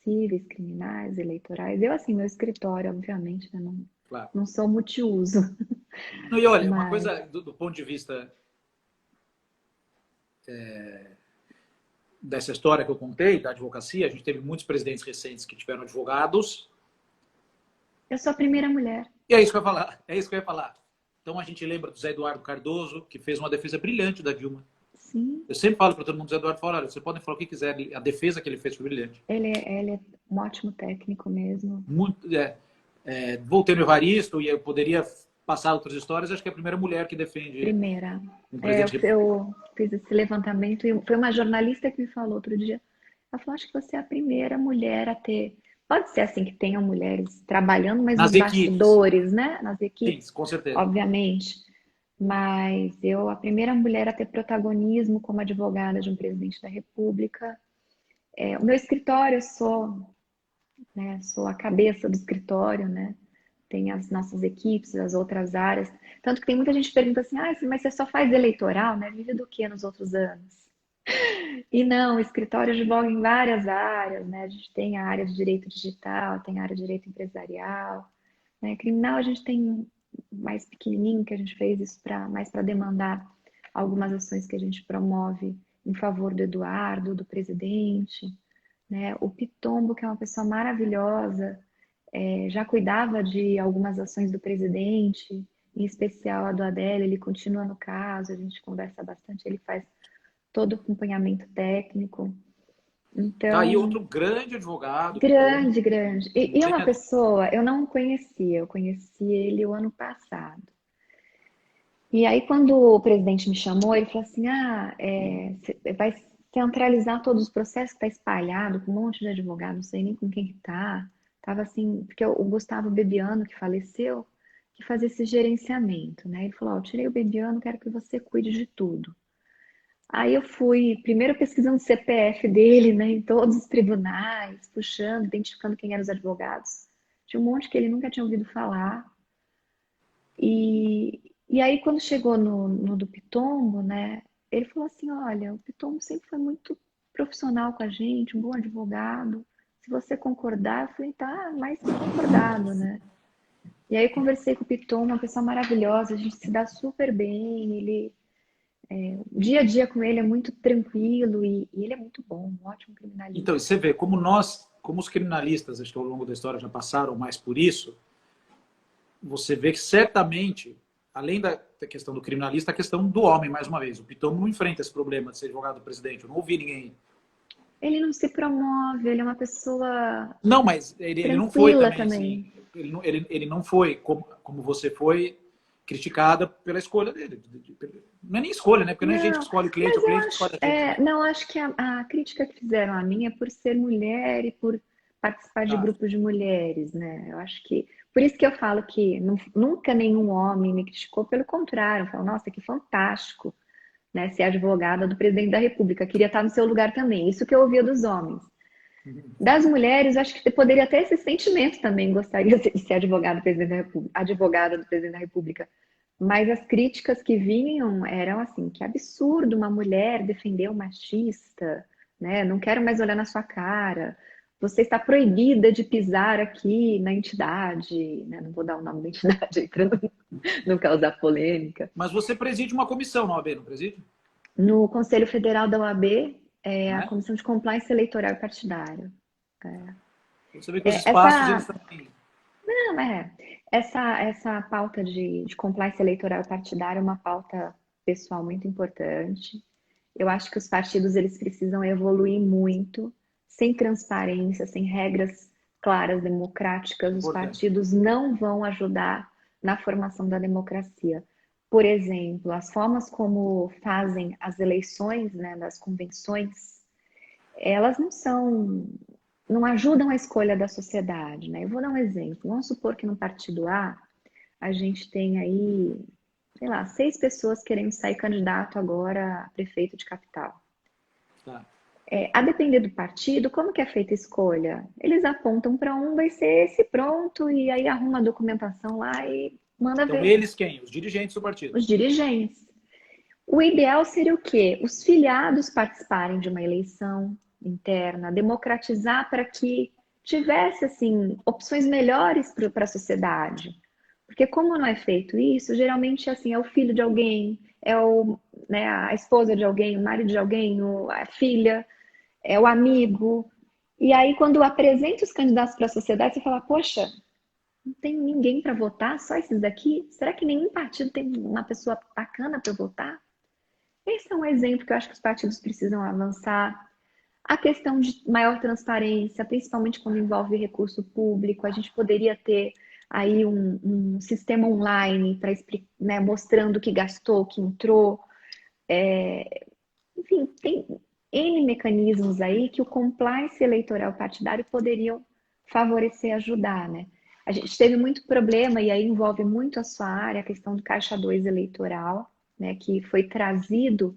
cíveis, criminais, eleitorais. Eu, assim, meu escritório, obviamente, né, Claro. não sou multiuso. Não, e olha, uma Mas coisa do ponto de vista dessa história que eu contei, da advocacia, a gente teve muitos presidentes recentes que tiveram advogados. eu sou a primeira mulher. E é isso que eu ia falar. É isso que eu ia falar. Então a gente lembra do Zé Eduardo Cardoso, que fez uma defesa brilhante da Dilma. Sim, Eu sempre falo para todo mundo, Zé Eduardo fala, olha, vocês podem falar o que quiser, a defesa que ele fez foi brilhante. ele é um ótimo técnico mesmo. Muito, voltei no Evaristo e eu poderia passar outras histórias, acho que é a primeira mulher que defende Primeira. um presidente. Eu fiz esse levantamento e foi uma jornalista que me falou outro dia. Ela falou, acho que você é a primeira mulher a ter. Pode ser assim que tenham mulheres trabalhando, mas Nas nos equipes. bastidores, né? Nas equipes, Sim, com certeza. obviamente. Mas eu, a primeira mulher a ter protagonismo como advogada de um presidente da República. O meu escritório, sou a cabeça do escritório, né? Tem as nossas equipes, as outras áreas. Tanto que tem muita gente que pergunta assim, mas você só faz eleitoral, né? Vive do que nos outros anos? E não, o escritório advoga em várias áreas, né? A gente tem a área de direito digital, tem a área de direito empresarial, né? Criminal a gente tem mais pequenininho, que a gente fez isso mais para demandar algumas ações que a gente promove em favor do Eduardo, do presidente, né? O Pitombo, que é uma pessoa maravilhosa, já cuidava de algumas ações do presidente, em especial a do Adélio, ele continua no caso, a gente conversa bastante, ele faz todo o acompanhamento técnico. Tá aí Então, outro grande advogado, Piton. grande, grande. Não E é uma tenha... pessoa, eu não conhecia, eu conheci ele o ano passado. E aí, quando o presidente me chamou, ele falou assim: cê vai centralizar todos os processos que está espalhado, com um monte de advogado, não sei nem com quem que tá. Tava assim, porque o Gustavo Bebiano, que faleceu, que fazia esse gerenciamento, né? Ele falou: Ó, eu tirei o Bebiano, quero que você cuide de tudo. Aí eu fui, primeiro pesquisando o CPF dele, né, em todos os tribunais, puxando, identificando quem eram os advogados. Tinha um monte que ele nunca tinha ouvido falar. E aí, quando chegou no do Pitombo, né, ele falou assim: Olha, o Pitombo sempre foi muito profissional com a gente, um bom advogado. Se você concordar, eu falei: Tá, mais que concordado, né? E aí, conversei com o Pitombo, uma pessoa maravilhosa, a gente se dá super bem. O dia a dia com ele é muito tranquilo e ele é muito bom, um ótimo Então, criminalista. você vê, como nós, como os criminalistas, acho que ao longo da história já passaram mais por isso, você vê que certamente, além da questão do criminalista, a questão do homem, mais uma vez. O Piton não enfrenta esse problema de ser advogado do presidente. Eu não ouvi ninguém. Ele não se promove, ele é uma pessoa Não, mas ele não foi tranquila também assim. também. Ele não foi, como você foi, criticada pela escolha dele. Não é nem escolha, né? Porque não é a gente que Não, escolhe o cliente, é mas o eu cliente que acho, escolhe a gente, né? não, acho que a crítica que fizeram a mim é por ser mulher e por participar de Ah, grupos de mulheres, né? Eu acho que, por isso que eu falo que nunca nenhum homem me criticou, pelo contrário, falou, nossa, que fantástico, né? Ser advogada do presidente da República, queria estar no seu lugar também. Isso que eu ouvia dos homens. Das mulheres, acho que poderia ter esse sentimento também, gostaria de ser advogada do presidente da República, advogada do presidente da República. Mas as críticas que vinham eram assim, que absurdo uma mulher defender um machista, né? Não quero mais olhar na sua cara. Você está proibida de pisar aqui na entidade, né? Não vou dar o nome da entidade aí para não causar polêmica. mas você preside uma comissão na OAB, não preside? No Conselho Federal da OAB, é Não a é? Comissão de Compliance Eleitoral e Partidário. Você vê que os espaços, eles Essa também... Não, essa pauta de compliance eleitoral partidária é uma pauta pessoal muito importante. Eu acho que os partidos eles precisam evoluir muito, sem transparência, sem regras claras, democráticas, os Importante. partidos não vão ajudar na formação da democracia. Por exemplo, as formas como fazem as eleições, né, das convenções, elas não ajudam a escolha da sociedade, né? Eu vou dar um exemplo. Vamos supor que no partido a gente tem aí, sei lá, 6 pessoas querendo sair candidato agora a prefeito de capital. Tá. A depender do partido, como que é feita a escolha? Eles apontam para um, vai ser esse pronto, e aí arruma a documentação lá e manda Então, ver. eles quem? Os dirigentes do partido. Os dirigentes. O ideal seria o quê? Os filiados participarem de uma eleição interna, democratizar para que tivesse assim opções melhores para a sociedade. Porque como não é feito isso, geralmente assim é o filho de alguém, né, a esposa de alguém, o marido de alguém, a filha, é o amigo. E aí quando apresenta os candidatos para a sociedade, você fala, poxa, não tem ninguém para votar, só esses daqui? Será que nenhum partido tem uma pessoa bacana para votar? Esse é um exemplo que eu acho que os partidos precisam avançar. A questão de maior transparência, principalmente quando envolve recurso público, a gente poderia ter aí um sistema online para né, mostrando o que gastou, o que entrou. Enfim, tem N mecanismos aí que o compliance eleitoral partidário poderiam favorecer, ajudar, né? A gente teve muito problema, e aí envolve muito a sua área, a questão do caixa 2 eleitoral, né, que foi trazido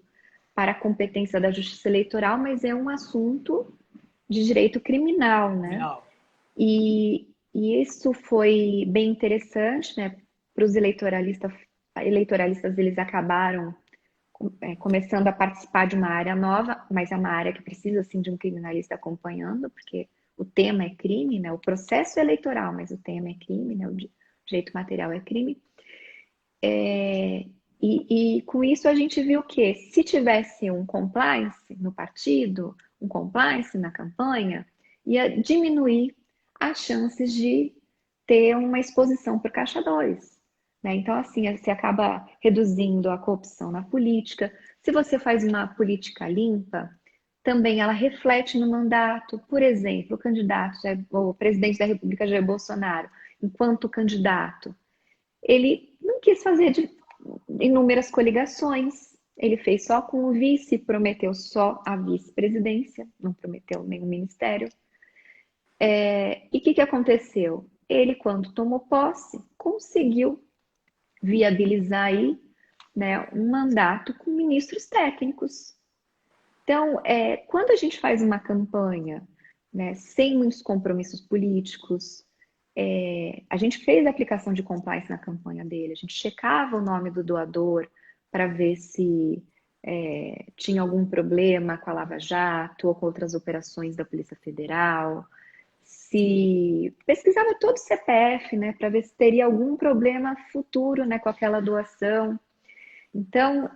para a competência da Justiça Eleitoral, mas é um assunto de direito criminal, né? Criminal. E isso foi bem interessante, né? Para os eleitoralistas eles acabaram começando a participar de uma área nova, mas é uma área que precisa assim de um criminalista acompanhando, porque o tema é crime, né? O processo é eleitoral, mas o tema é crime, né? O direito material é crime. E com isso a gente viu que se tivesse um compliance no partido, um compliance na campanha, ia diminuir as chances de ter uma exposição por caixa 2. Né? Então, assim, você acaba reduzindo a corrupção na política. Se você faz uma política limpa, também ela reflete no mandato. Por exemplo, o presidente da República Jair Bolsonaro, enquanto candidato, ele não quis fazer inúmeras coligações. Ele fez só com o vice, prometeu só a vice-presidência, não prometeu nenhum ministério. E o que aconteceu? Ele, quando tomou posse, conseguiu viabilizar aí, né, um mandato com ministros técnicos. Então, quando a gente faz uma campanha, né, sem muitos compromissos políticos, a gente fez a aplicação de compliance na campanha dele, a gente checava o nome do doador para ver se tinha algum problema com a Lava Jato ou com outras operações da Polícia Federal, se pesquisava todo o CPF, né, para ver se teria algum problema futuro, né, com aquela doação. Então,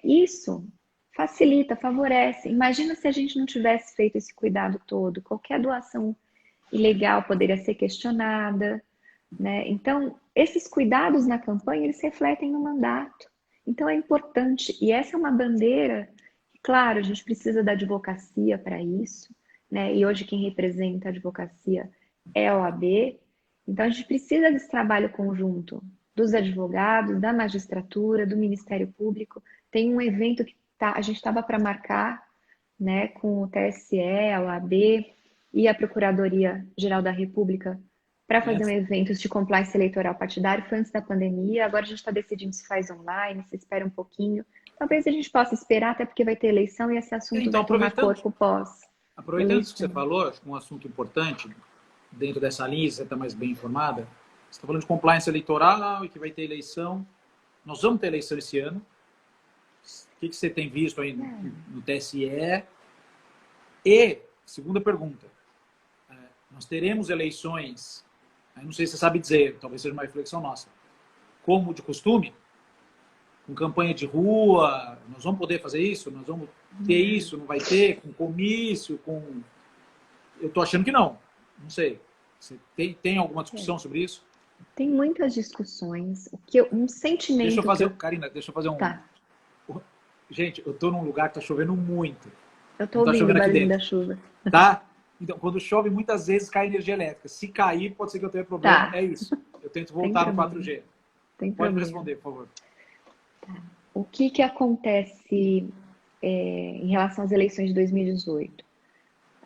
isso facilita, favorece. Imagina se a gente não tivesse feito esse cuidado todo. Qualquer doação ilegal poderia ser questionada, né? Então, esses cuidados na campanha, eles refletem no mandato. Então, é importante. E essa é uma bandeira, claro, a gente precisa da advocacia para isso, né? E hoje quem representa a advocacia é a OAB. Então, a gente precisa desse trabalho conjunto dos advogados, da magistratura, do Ministério Público. Tem um evento que a gente estava para marcar, né, com o TSE, a OAB e a Procuradoria-Geral da República para fazer um evento de compliance eleitoral partidário. Foi antes da pandemia, agora a gente está decidindo se faz online, se espera um pouquinho. Talvez a gente possa esperar, até porque vai ter eleição e esse assunto vai tomar corpo pós. Aproveitando isso que você falou, acho que um assunto importante, dentro dessa linha, você está mais bem informada, você está falando de compliance eleitoral e que vai ter eleição. Nós vamos ter eleição esse ano. O que você tem visto aí no TSE? E, segunda pergunta, nós teremos eleições, não sei se você sabe dizer, talvez seja uma reflexão nossa, como de costume, com campanha de rua, nós vamos poder fazer isso? Nós vamos ter isso? Não vai ter? Com comício? Eu estou achando que não sei. Você tem alguma discussão sobre isso? Tem muitas discussões. Um sentimento. Karina, deixa eu fazer um. Tá. Gente, eu estou num lugar que está chovendo muito. Eu estou ouvindo o barulho da chuva. Tá? Então, quando chove, muitas vezes cai energia elétrica. Se cair, pode ser que eu tenha problema. Tá. É isso. Eu tento voltar no 4G. Pode me responder, por favor. Tá. O que acontece em relação às eleições de 2018?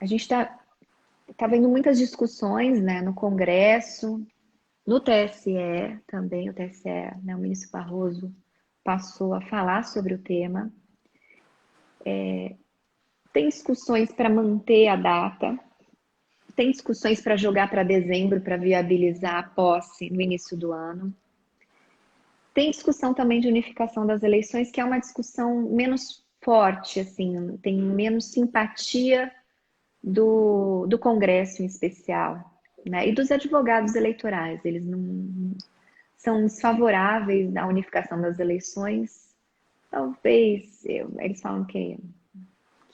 A gente está vendo muitas discussões, né, no Congresso, no TSE também. O TSE, né, o ministro Barroso passou a falar sobre o tema. Tem discussões para manter a data, tem discussões para jogar para dezembro, para viabilizar a posse no início do ano. Tem discussão também de unificação das eleições, que é uma discussão menos forte, assim, tem menos simpatia do Congresso em especial, né? E dos advogados eleitorais. Eles não são desfavoráveis à unificação das eleições. Talvez, eles falam que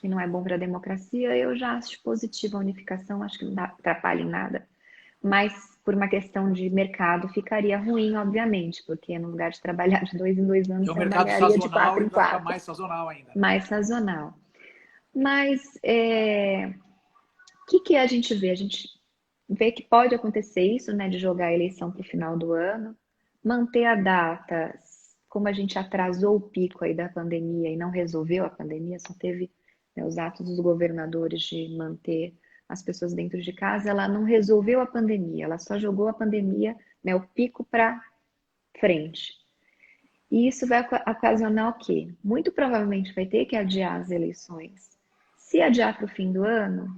não é bom para a democracia. Eu já acho positiva a unificação, acho que não atrapalha em nada. Mas, por uma questão de mercado, ficaria ruim, obviamente, porque no lugar de trabalhar de 2 em 2 anos, você trabalharia de 4 em 4. Vai ficar mais sazonal ainda. Mais sazonal. Mas, o que a gente vê? A gente vê que pode acontecer isso, né, de jogar a eleição para o final do ano, manter a data, como a gente atrasou o pico aí da pandemia e não resolveu a pandemia, só teve, né, os atos dos governadores de manter as pessoas dentro de casa, ela não resolveu a pandemia, ela só jogou a pandemia, né, o pico para frente. E isso vai ocasionar o quê? Muito provavelmente vai ter que adiar as eleições. Se adiar para o fim do ano,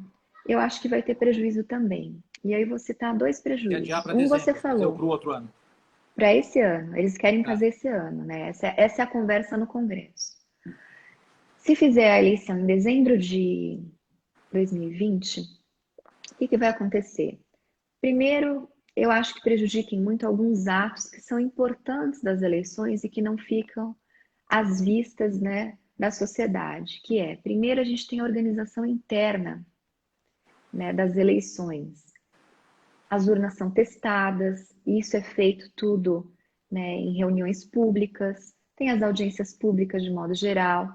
eu acho que vai ter prejuízo também. E aí você tá 2 prejuízos. Adiar para dezembro, você falou. Para o outro ano. Para esse ano. Eles querem fazer esse ano, né? Essa é a conversa no Congresso. Se fizer a eleição em dezembro de 2020, o que vai acontecer? Primeiro, eu acho que prejudiquem muito alguns atos que são importantes das eleições e que não ficam às vistas, né, da sociedade, que é, primeiro, a gente tem a organização interna, né, das eleições. As urnas são testadas, e isso é feito tudo, né, em reuniões públicas, tem as audiências públicas de modo geral,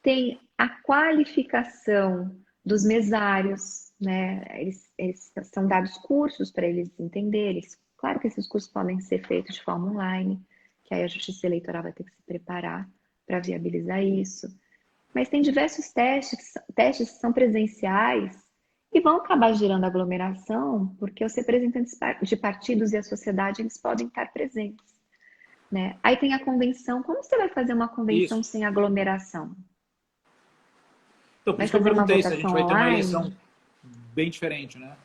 tem a qualificação dos mesários, né? Eles são dados cursos para eles entenderem. Claro que esses cursos podem ser feitos de forma online, que aí a Justiça Eleitoral vai ter que se preparar para viabilizar isso. Mas tem diversos testes que são presenciais e vão acabar gerando aglomeração, porque os representantes de partidos e a sociedade eles podem estar presentes, né? Aí tem a convenção. Como você vai fazer uma convenção Isso. sem aglomeração? Então, por Vai isso que eu fazer uma perguntei se a votação gente vai ter uma online? eleição bem diferente, né?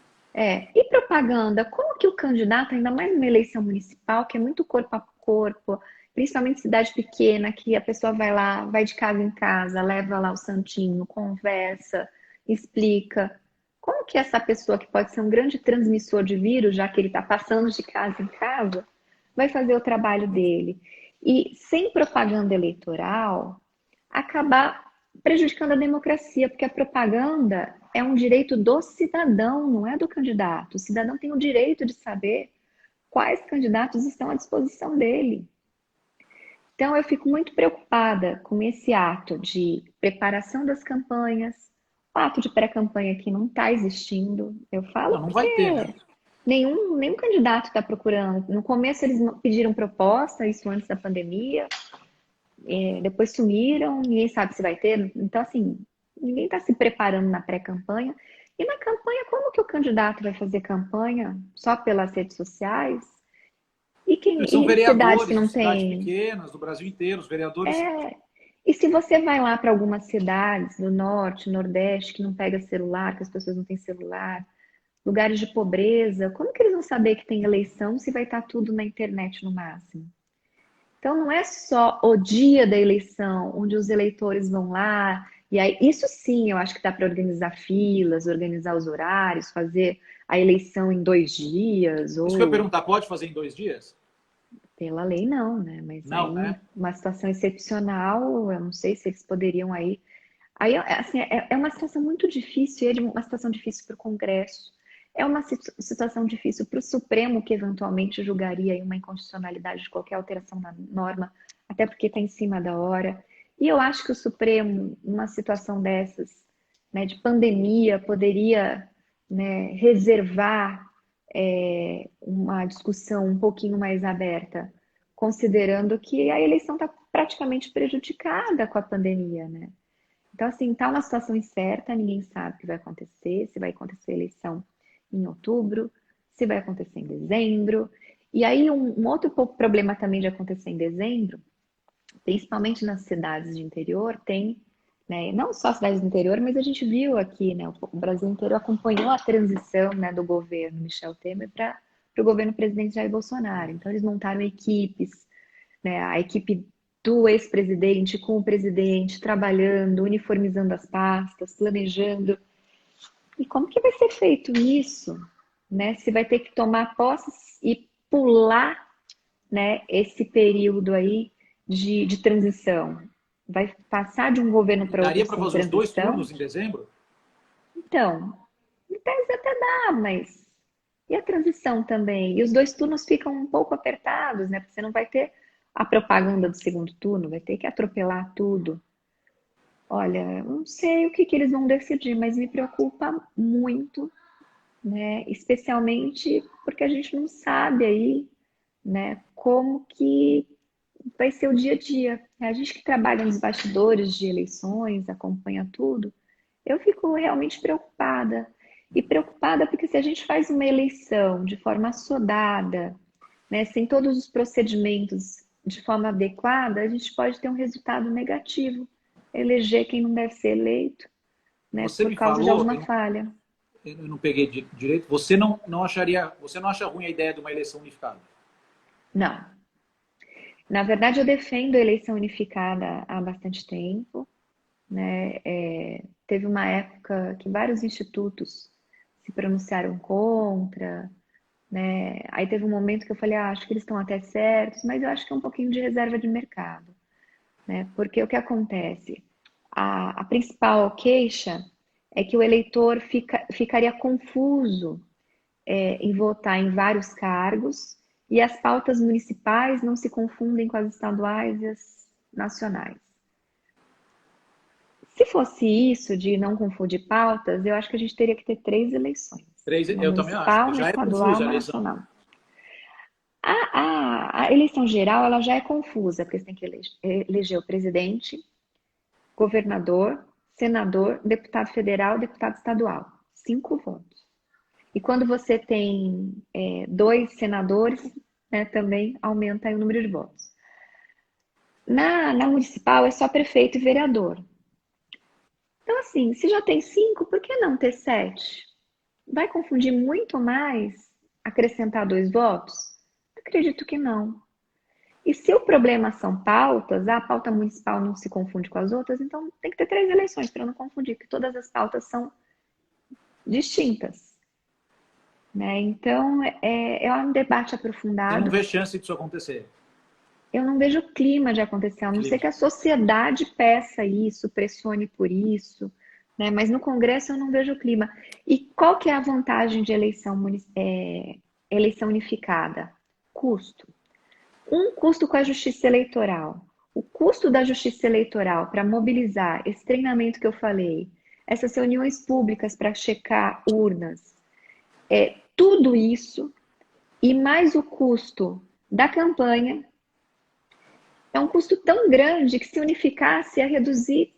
E propaganda? Como que o candidato, ainda mais numa eleição municipal, que é muito corpo a corpo, principalmente cidade pequena, que a pessoa vai lá, vai de casa em casa, leva lá o santinho, conversa, explica. Como que essa pessoa, que pode ser um grande transmissor de vírus, já que ele está passando de casa em casa, vai fazer o trabalho dele? E sem propaganda eleitoral, acabar prejudicando a democracia, porque a propaganda é um direito do cidadão, não é do candidato. O cidadão tem o direito de saber quais candidatos estão à disposição dele. Então, eu fico muito preocupada com esse ato de preparação das campanhas, o ato de pré-campanha que não está existindo. Eu falo Não, não porque vai ter, né? nenhum candidato está procurando. No começo, eles pediram proposta, isso antes da pandemia, depois sumiram, ninguém sabe se vai ter. Então, assim, ninguém está se preparando na pré-campanha. E na campanha, como que o candidato vai fazer campanha? Só pelas redes sociais? São E cidades que vereadores de não cidades têm. pequenas, do Brasil inteiro, os vereadores. E se você vai lá para algumas cidades do norte, nordeste, que não pega celular, que as pessoas não têm celular, lugares de pobreza, como que eles vão saber que tem eleição se vai estar tudo na internet no máximo? Então, não é só o dia da eleição, onde os eleitores vão lá, e aí, isso sim, eu acho que dá para organizar filas, organizar os horários, fazer a eleição em 2 dias, Isso que eu ia ou perguntar, pode fazer em 2 dias? pela lei não, né? Mas Não, aí, né? uma situação excepcional, eu não sei se eles poderiam aí. Aí, assim, é uma situação muito difícil, é uma situação difícil para o Congresso, é uma situação difícil para o Supremo, que eventualmente julgaria aí uma inconstitucionalidade de qualquer alteração na norma, até porque está em cima da hora. E eu acho que o Supremo, numa situação dessas, né, de pandemia, poderia, né, reservar uma discussão um pouquinho mais aberta, considerando que a eleição está praticamente prejudicada com a pandemia, né? Então, assim, está uma situação incerta, ninguém sabe o que vai acontecer, se vai acontecer a eleição em outubro, se vai acontecer em dezembro. E aí, um outro problema também de acontecer em dezembro, principalmente nas cidades de interior, tem, né, não só cidades do interior, mas a gente viu aqui, né, o Brasil inteiro acompanhou a transição, né, do governo Michel Temer para o governo presidente Jair Bolsonaro. Então, eles montaram equipes, né, a equipe do ex-presidente com o presidente, trabalhando, uniformizando as pastas, planejando. E como que vai ser feito isso? Né? Se vai ter que tomar posse e pular, né, esse período aí de transição. Vai passar de um governo para outro Daria para sem fazer os 2 turnos transição? em dezembro? Então, em tese até dá, mas e a transição também? E os 2 turnos ficam um pouco apertados, né? Porque você não vai ter a propaganda do segundo turno, vai ter que atropelar tudo. Olha, não sei o que que eles vão decidir, mas me preocupa muito, né? Especialmente porque a gente não sabe aí, né, como que vai ser o dia a dia. A gente que trabalha nos bastidores de eleições, acompanha tudo, eu fico realmente preocupada. E preocupada porque se a gente faz uma eleição de forma assodada, né, sem todos os procedimentos de forma adequada, a gente pode ter um resultado negativo, eleger quem não deve ser eleito, né, Você por me causa de falou, alguma falha. eu não peguei direito, você não acharia, você não acha ruim a ideia de uma eleição unificada? Não. Na verdade, eu defendo a eleição unificada há bastante tempo, né? Teve uma época que vários institutos se pronunciaram contra, né? Aí teve um momento que eu falei, acho que eles estão até certos, mas eu acho que é um pouquinho de reserva de mercado, né? Porque o que acontece? A principal queixa é que o eleitor ficaria confuso em votar em vários cargos e as pautas municipais não se confundem com as estaduais e as nacionais. Se fosse isso, de não confundir pautas, eu acho que a gente teria que ter 3 eleições. Três, Uma eu também acho, municipal, porque uma já é estadual, confusa a uma eleição. nacional. A eleição geral, ela já é confusa, porque você tem que eleger o presidente, governador, senador, deputado federal, deputado estadual. 5 votos. E quando você tem 2 senadores, né, também aumenta aí o número de votos. Na municipal é só prefeito e vereador. Então, assim, se já tem 5, por que não ter 7? Vai confundir muito mais acrescentar 2 votos? Acredito que não. E se o problema são pautas, a pauta municipal não se confunde com as outras, então tem que ter 3 eleições para não confundir, porque todas as pautas são distintas. Né? Então, é um debate Você não aprofundado. vê chance disso acontecer. Eu não vejo clima de acontecer, a não ser Clima. que a sociedade peça isso, pressione por isso, né? Mas no Congresso eu não vejo clima. E qual que é a vantagem de eleição unificada? Custo. Um custo com a justiça eleitoral. O custo da justiça eleitoral para mobilizar esse treinamento que eu falei, essas reuniões públicas para checar urnas, tudo isso, e mais o custo da campanha, é um custo tão grande que se unificasse ia reduzir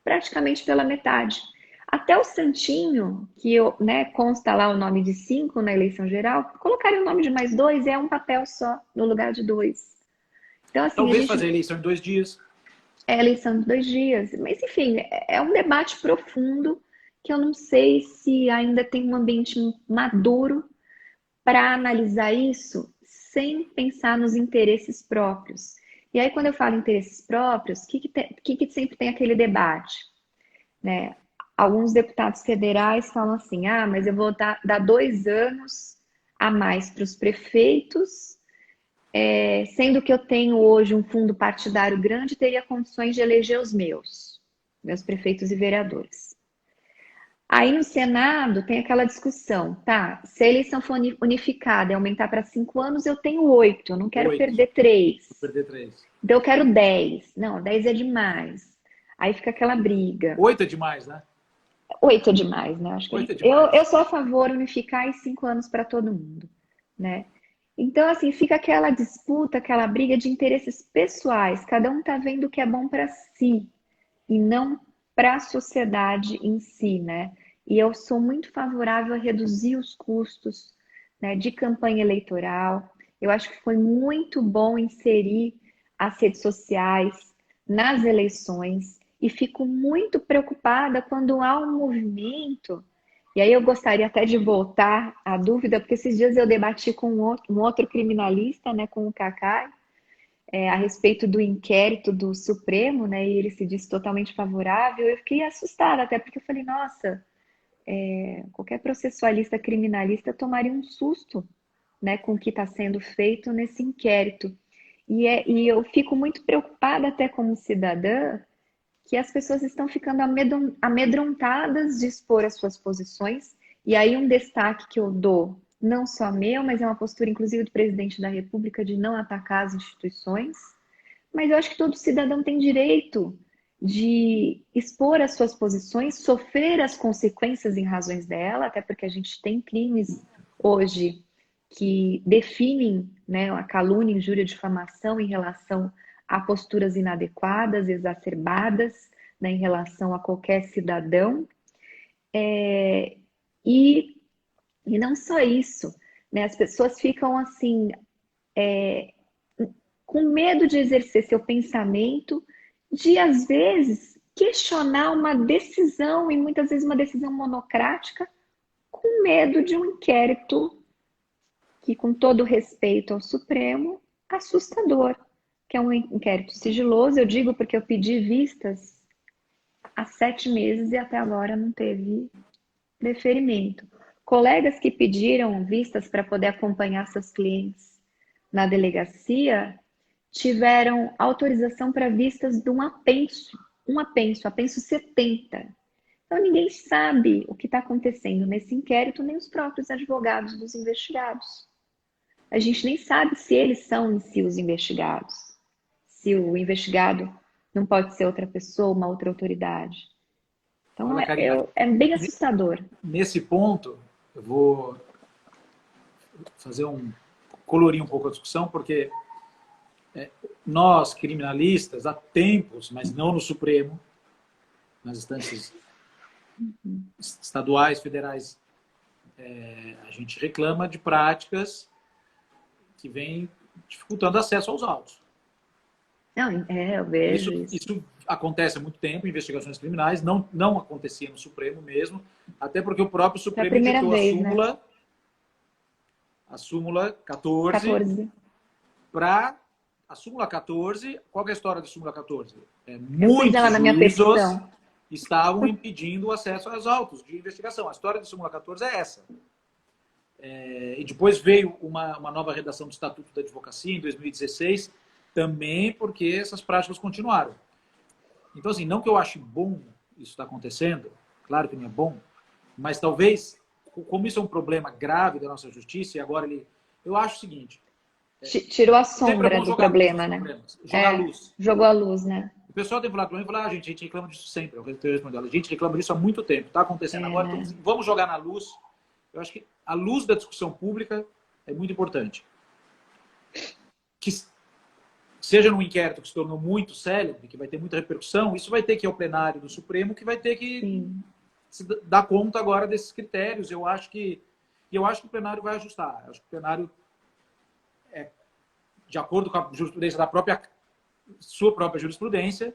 praticamente pela metade. Até o Santinho, que consta lá o nome de 5 na eleição geral, colocaria o nome de mais 2, é um papel só, no lugar de 2. Então, assim, a Talvez fazer a gente. eleição em 2 dias. É eleição de 2 dias. Mas, enfim, é um debate profundo que eu não sei se ainda tem um ambiente maduro para analisar isso sem pensar nos interesses próprios. E aí, quando eu falo interesses próprios, o que sempre tem aquele debate? Né? Alguns deputados federais falam assim: ah, mas eu vou dar 2 anos a mais para os prefeitos, sendo que eu tenho hoje um fundo partidário grande, teria condições de eleger os meus prefeitos e vereadores. Aí no Senado tem aquela discussão, tá? Se a eleição for unificada e aumentar para 5 anos, eu tenho 8, eu não quero 8. perder 3. Vou perder 3. Então eu quero 10. Não, 10 é demais. Aí fica aquela briga. 8 é demais, né? 8 é demais, né? Acho que 8 é eu demais. sou a favor de unificar em 5 anos para todo mundo, né? Então, assim, fica aquela disputa, aquela briga de interesses pessoais. Cada um tá vendo o que é bom para si e não para a sociedade em si, né? E eu sou muito favorável a reduzir os custos, né, de campanha eleitoral. Eu acho que foi muito bom inserir as redes sociais nas eleições e fico muito preocupada quando há um movimento. E aí eu gostaria até de voltar à dúvida, porque esses dias eu debati com um outro criminalista, né, com o Cacai, a respeito do inquérito do Supremo, né, e ele se disse totalmente favorável. Eu fiquei assustada até, porque eu falei, nossa, qualquer processualista criminalista tomaria um susto, né, com o que está sendo feito nesse inquérito. E eu fico muito preocupada até como cidadã, que as pessoas estão ficando amedrontadas de expor as suas posições. E aí um destaque que eu dou, não só meu, mas é uma postura inclusive do presidente da República de não atacar as instituições. Mas eu acho que todo cidadão tem direito de expor as suas posições, sofrer as consequências em razões dela, até porque a gente tem crimes hoje que definem, né, a calúnia, injúria, difamação em relação a posturas inadequadas, exacerbadas, né, em relação a qualquer cidadão. E, e não só isso, né, as pessoas ficam assim, com medo de exercer seu pensamento, de às vezes questionar uma decisão, e muitas vezes uma decisão monocrática, com medo de um inquérito que, com todo respeito ao Supremo, assustador, que é um inquérito sigiloso. Eu digo porque eu pedi vistas há 7 meses e até agora não teve deferimento. Colegas que pediram vistas para poder acompanhar seus clientes na delegacia tiveram autorização para vistas de apenso 70. Então ninguém sabe o que está acontecendo nesse inquérito, nem os próprios advogados dos investigados. A gente nem sabe se eles são em si os investigados, se o investigado não pode ser outra pessoa, uma outra autoridade. Então Olha, Karina, é bem assustador. nesse ponto, eu vou fazer colorir um pouco a discussão, porque nós, criminalistas, há tempos, mas não no Supremo, nas instâncias estaduais, federais, a gente reclama de práticas que vêm dificultando acesso aos autos. Não, eu vejo isso. Isso acontece há muito tempo, investigações criminais, não acontecia no Supremo mesmo, até porque o próprio Supremo editou a súmula 14. Para a súmula 14, qual é a história da súmula 14? Muitos juízes estavam impedindo o acesso aos autos de investigação. A história da súmula 14 é essa. E depois veio uma nova redação do Estatuto da Advocacia, em 2016, também porque essas práticas continuaram. Então, assim, não que eu ache bom isso está acontecendo, claro que não é bom, mas talvez, como isso é um problema grave da nossa justiça, e agora eu acho o seguinte... Tirou a sombra do problema, né? Jogar a luz. Jogou a luz, né? O pessoal tem falado para mim e falar, a gente reclama disso sempre. Eu respondo, a gente reclama disso há muito tempo, está acontecendo agora, né? Então vamos jogar na luz. Eu acho que a luz da discussão pública é muito importante. Que seja num inquérito que se tornou muito célebre, que vai ter muita repercussão, isso vai ter que ir ao plenário do Supremo, que vai ter que se dar conta agora desses critérios. Eu acho que o plenário vai ajustar. Eu acho que o plenário, de acordo com a jurisprudência sua própria jurisprudência,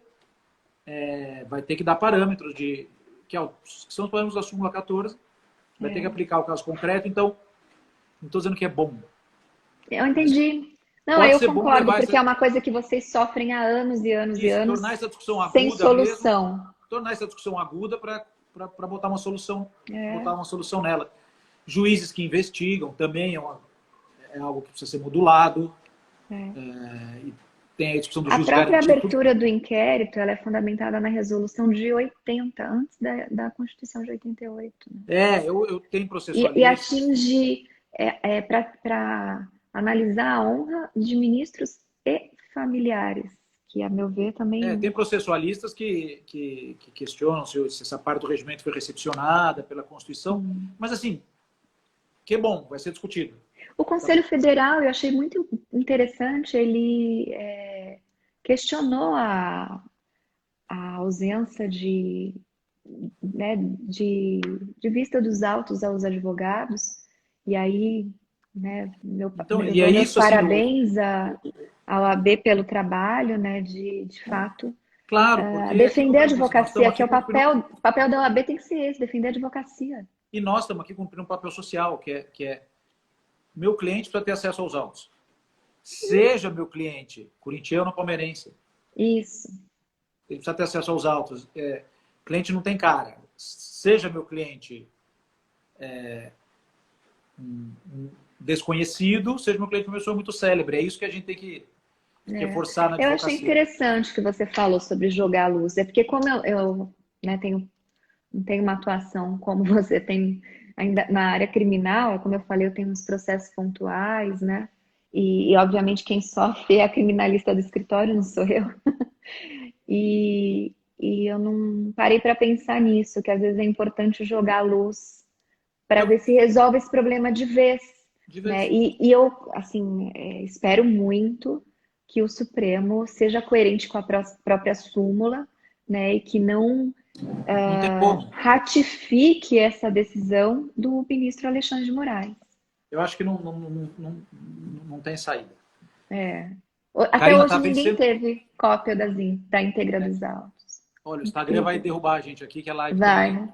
vai ter que dar parâmetros que são os parâmetros da súmula 14, vai ter que aplicar o caso concreto. Então, não estou dizendo que é bom. Eu entendi. Não, eu concordo, porque é uma coisa que vocês sofrem há anos e anos e anos, tornar essa discussão aguda sem solução. Mesmo, tornar essa discussão aguda para botar uma solução, botar uma solução nela. Juízes que investigam também é algo que precisa ser modulado. E tem a discussão do juiz garantido. A própria abertura do inquérito, ela é fundamentada na resolução de 80, antes da Constituição de 88. Né? Eu tenho processualista. E atinge para analisar a honra de ministros e familiares, que, a meu ver, também... Tem processualistas que questionam se essa parte do regimento foi recepcionada pela Constituição, mas, assim, que é bom, vai ser discutido. O Conselho Federal, eu achei muito interessante, ele questionou a ausência de vista dos autos aos advogados, e aí... Né? Meus parabéns ao AB pelo trabalho, né? De fato, defender a advocacia, que é o papel da OAB tem que ser esse, defender a advocacia. E nós estamos aqui cumprindo um papel social, que é meu cliente precisa ter acesso aos autos. Seja meu cliente corintiano ou palmeirense. Isso. Ele precisa ter acesso aos autos. Cliente não tem cara. Seja meu cliente desconhecido, seja meu cliente uma pessoa muito célebre. É isso que a gente tem que reforçar na advocacia. Eu achei interessante que você falou sobre jogar a luz. É porque como eu não tenho uma atuação como você tem ainda na área criminal, como eu falei, eu tenho uns processos pontuais, né? E obviamente quem sofre é a criminalista do escritório, não sou eu. E eu não parei para pensar nisso, que às vezes é importante jogar a luz para ver se resolve esse problema de vez. Né? E eu, assim, espero muito que o Supremo seja coerente com a própria súmula, né? E que não ratifique essa decisão do ministro Alexandre de Moraes. Eu acho que não tem saída. Até Karina, hoje ninguém teve cópia da íntegra dos autos. Olha, o Instagram vai derrubar a gente aqui, que a live vai, tem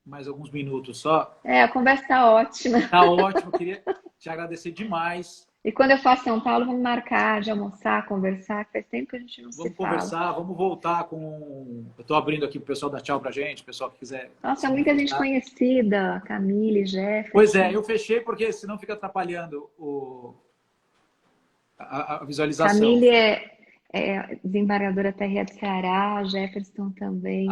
mais alguns minutos só. A conversa tá ótima. Tá ótimo, queria te agradecer demais. E quando eu for a São Paulo, vamos marcar de almoçar, conversar, que faz tempo que a gente não se fala. Vamos conversar, vamos voltar com... Eu tô abrindo aqui pro pessoal dar tchau pra gente, o pessoal que quiser... Nossa, muita gente conhecida, Camille, Jefferson. Pois eu fechei porque senão fica atrapalhando a visualização. Camille é desembargadora TRE do Ceará, Jefferson também.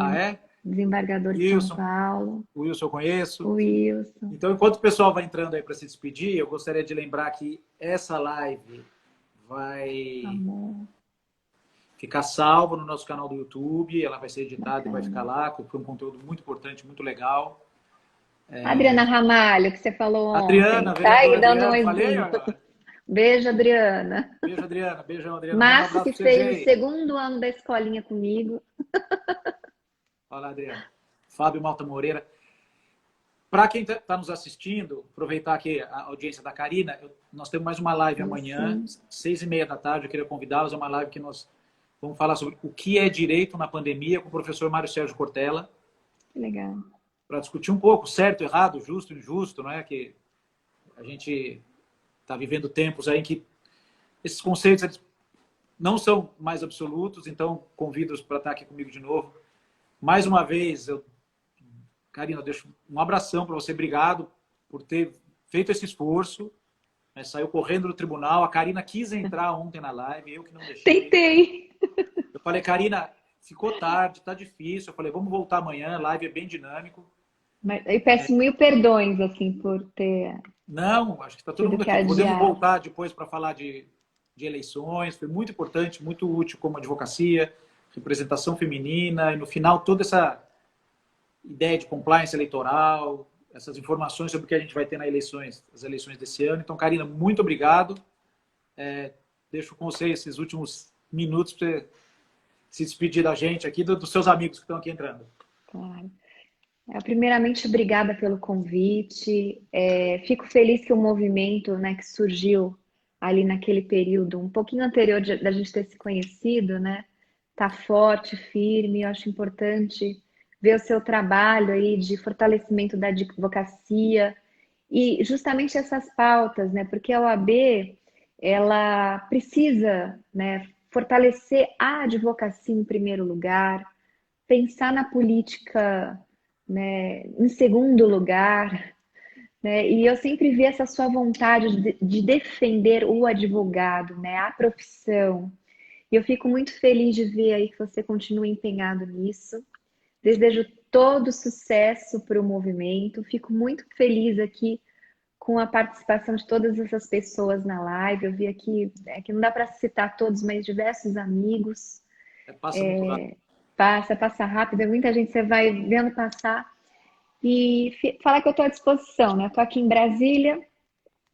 Desembargador de São Paulo. O Wilson eu conheço. O Wilson. Então, enquanto o pessoal vai entrando aí para se despedir, eu gostaria de lembrar que essa live vai ficar salvo no nosso canal do YouTube, ela vai ser editada e vai ficar lá, porque foi um conteúdo muito importante, muito legal. Adriana Ramalho, que você falou Adriana, ontem, tá aí vereadora dando um Adriana, falei, exemplo. ó. Beijo, Adriana. Beijo, Adriana. Beijão, Adriana. Manda um Márcio, abraço que pra você, fez o Jay. segundo ano da escolinha comigo. Fala, Adriana. Fábio Malta Moreira. Para quem está nos assistindo, aproveitar aqui a audiência da Karina, nós temos mais uma live amanhã, 6h30 da tarde. Eu queria convidá-los a uma live que nós vamos falar sobre o que é direito na pandemia com o professor Mário Sérgio Cortella. Que legal. Para discutir um pouco certo, errado, justo, injusto, não é? Que a gente está vivendo tempos aí em que esses conceitos eles não são mais absolutos, então convido-os para estar aqui comigo de novo. Mais uma vez, Karina, eu deixo um abração para você. Obrigado por ter feito esse esforço. Né? Saiu correndo do tribunal. A Karina quis entrar ontem na live, eu que não deixei. Tentei. Eu falei, Karina, ficou tarde, tá difícil. Eu falei, vamos voltar amanhã, a live é bem dinâmico. Mas eu peço mil perdões, assim, por ter Não, acho que está todo tido mundo que aqui. Podemos adiar. voltar depois para falar de eleições. Foi muito importante, muito útil como advocacia, representação feminina e no final toda essa ideia de compliance eleitoral, essas informações sobre o que a gente vai ter nas eleições, as eleições desse ano. Então, Karina, muito obrigado. Deixo com você esses últimos minutos para você se despedir da gente aqui, dos seus amigos que estão aqui entrando. Claro. Primeiramente, obrigada pelo convite. Fico feliz que o movimento, né, que surgiu ali naquele período, um pouquinho anterior da gente ter se conhecido, né, tá forte, firme. Eu acho importante ver o seu trabalho aí de fortalecimento da advocacia e justamente essas pautas, né, porque a OAB, ela precisa, né, fortalecer a advocacia em primeiro lugar, pensar na política, né, em segundo lugar, né? E eu sempre vi essa sua vontade de defender o advogado, né, a profissão. E eu fico muito feliz de ver aí que você continua empenhado nisso. Desejo todo sucesso para o movimento. Fico muito feliz aqui com a participação de todas essas pessoas na live. Eu vi aqui, que não dá para citar todos, mas diversos amigos. Passa muito rápido. Passa rápido, muita gente você vai vendo passar. E falar que eu estou à disposição, né? Estou aqui em Brasília,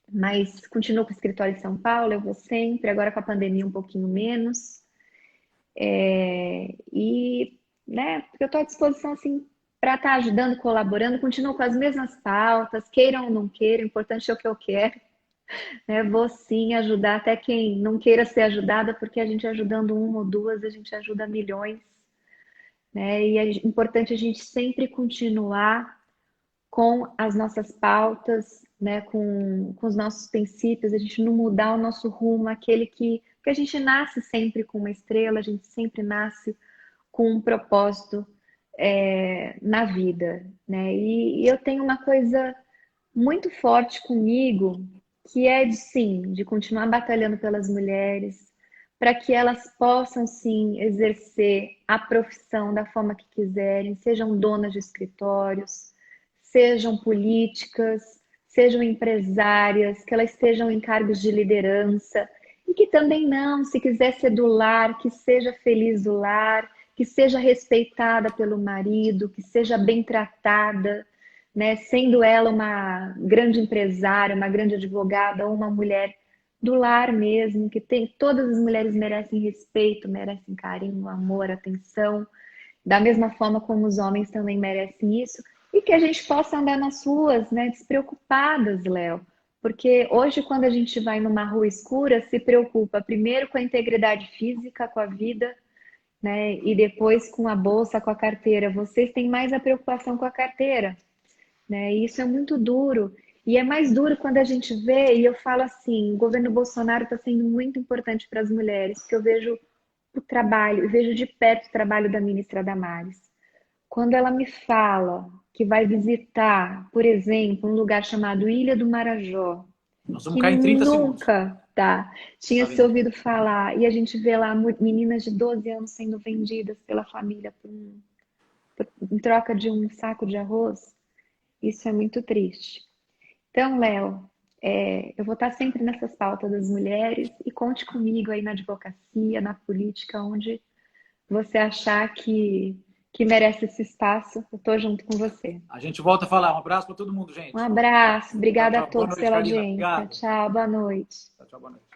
mas continuo com o escritório em São Paulo, eu vou sempre, agora com a pandemia um pouquinho menos. E, né, eu estou à disposição, assim, para estar ajudando, colaborando, continuo com as mesmas pautas, queiram ou não queiram, o importante é o que eu quero. Né? Vou sim ajudar até quem não queira ser ajudada, porque a gente ajudando uma ou duas, a gente ajuda milhões. Né? E é importante a gente sempre continuar com as nossas pautas, né, com os nossos princípios, a gente não mudar o nosso rumo, aquele que a gente nasce sempre com uma estrela, a gente sempre nasce com um propósito na vida, né? E eu tenho uma coisa muito forte comigo, que é de continuar batalhando pelas mulheres, para que elas possam sim exercer a profissão da forma que quiserem, sejam donas de escritórios, sejam políticas, sejam empresárias, que elas estejam em cargos de liderança e que também não, se quiser ser do lar, que seja feliz do lar, que seja respeitada pelo marido, que seja bem tratada, né? Sendo ela uma grande empresária, uma grande advogada ou uma mulher do lar mesmo, que tem, todas as mulheres merecem respeito, merecem carinho, amor, atenção, da mesma forma como os homens também merecem isso, e que a gente possa andar nas ruas, né, despreocupadas, Léo. Porque hoje, quando a gente vai numa rua escura, se preocupa primeiro com a integridade física, com a vida, né, e depois com a bolsa, com a carteira. Vocês têm mais a preocupação com a carteira, né? E isso é muito duro. E é mais duro quando a gente vê, e eu falo assim, o governo Bolsonaro está sendo muito importante para as mulheres, porque eu vejo o trabalho, eu vejo de perto o trabalho da ministra Damares. Quando ela me fala que vai visitar, por exemplo, um lugar chamado Ilha do Marajó, Nós vamos que cair em 30 segundos. tinha Tá se vendo? ouvido falar, e a gente vê lá meninas de 12 anos sendo vendidas pela família em troca de um saco de arroz, isso é muito triste. Então, Léo, Eu vou estar sempre nessas pautas das mulheres e conte comigo aí na advocacia, na política, onde você achar que merece esse espaço, eu estou junto com você. A gente volta a falar. Um abraço para todo mundo, Um gente. abraço, Tchau, obrigada a tchau. Boa todos noite, pela Karina. audiência. Obrigado. Tchau, boa noite. Tchau, tchau, boa noite.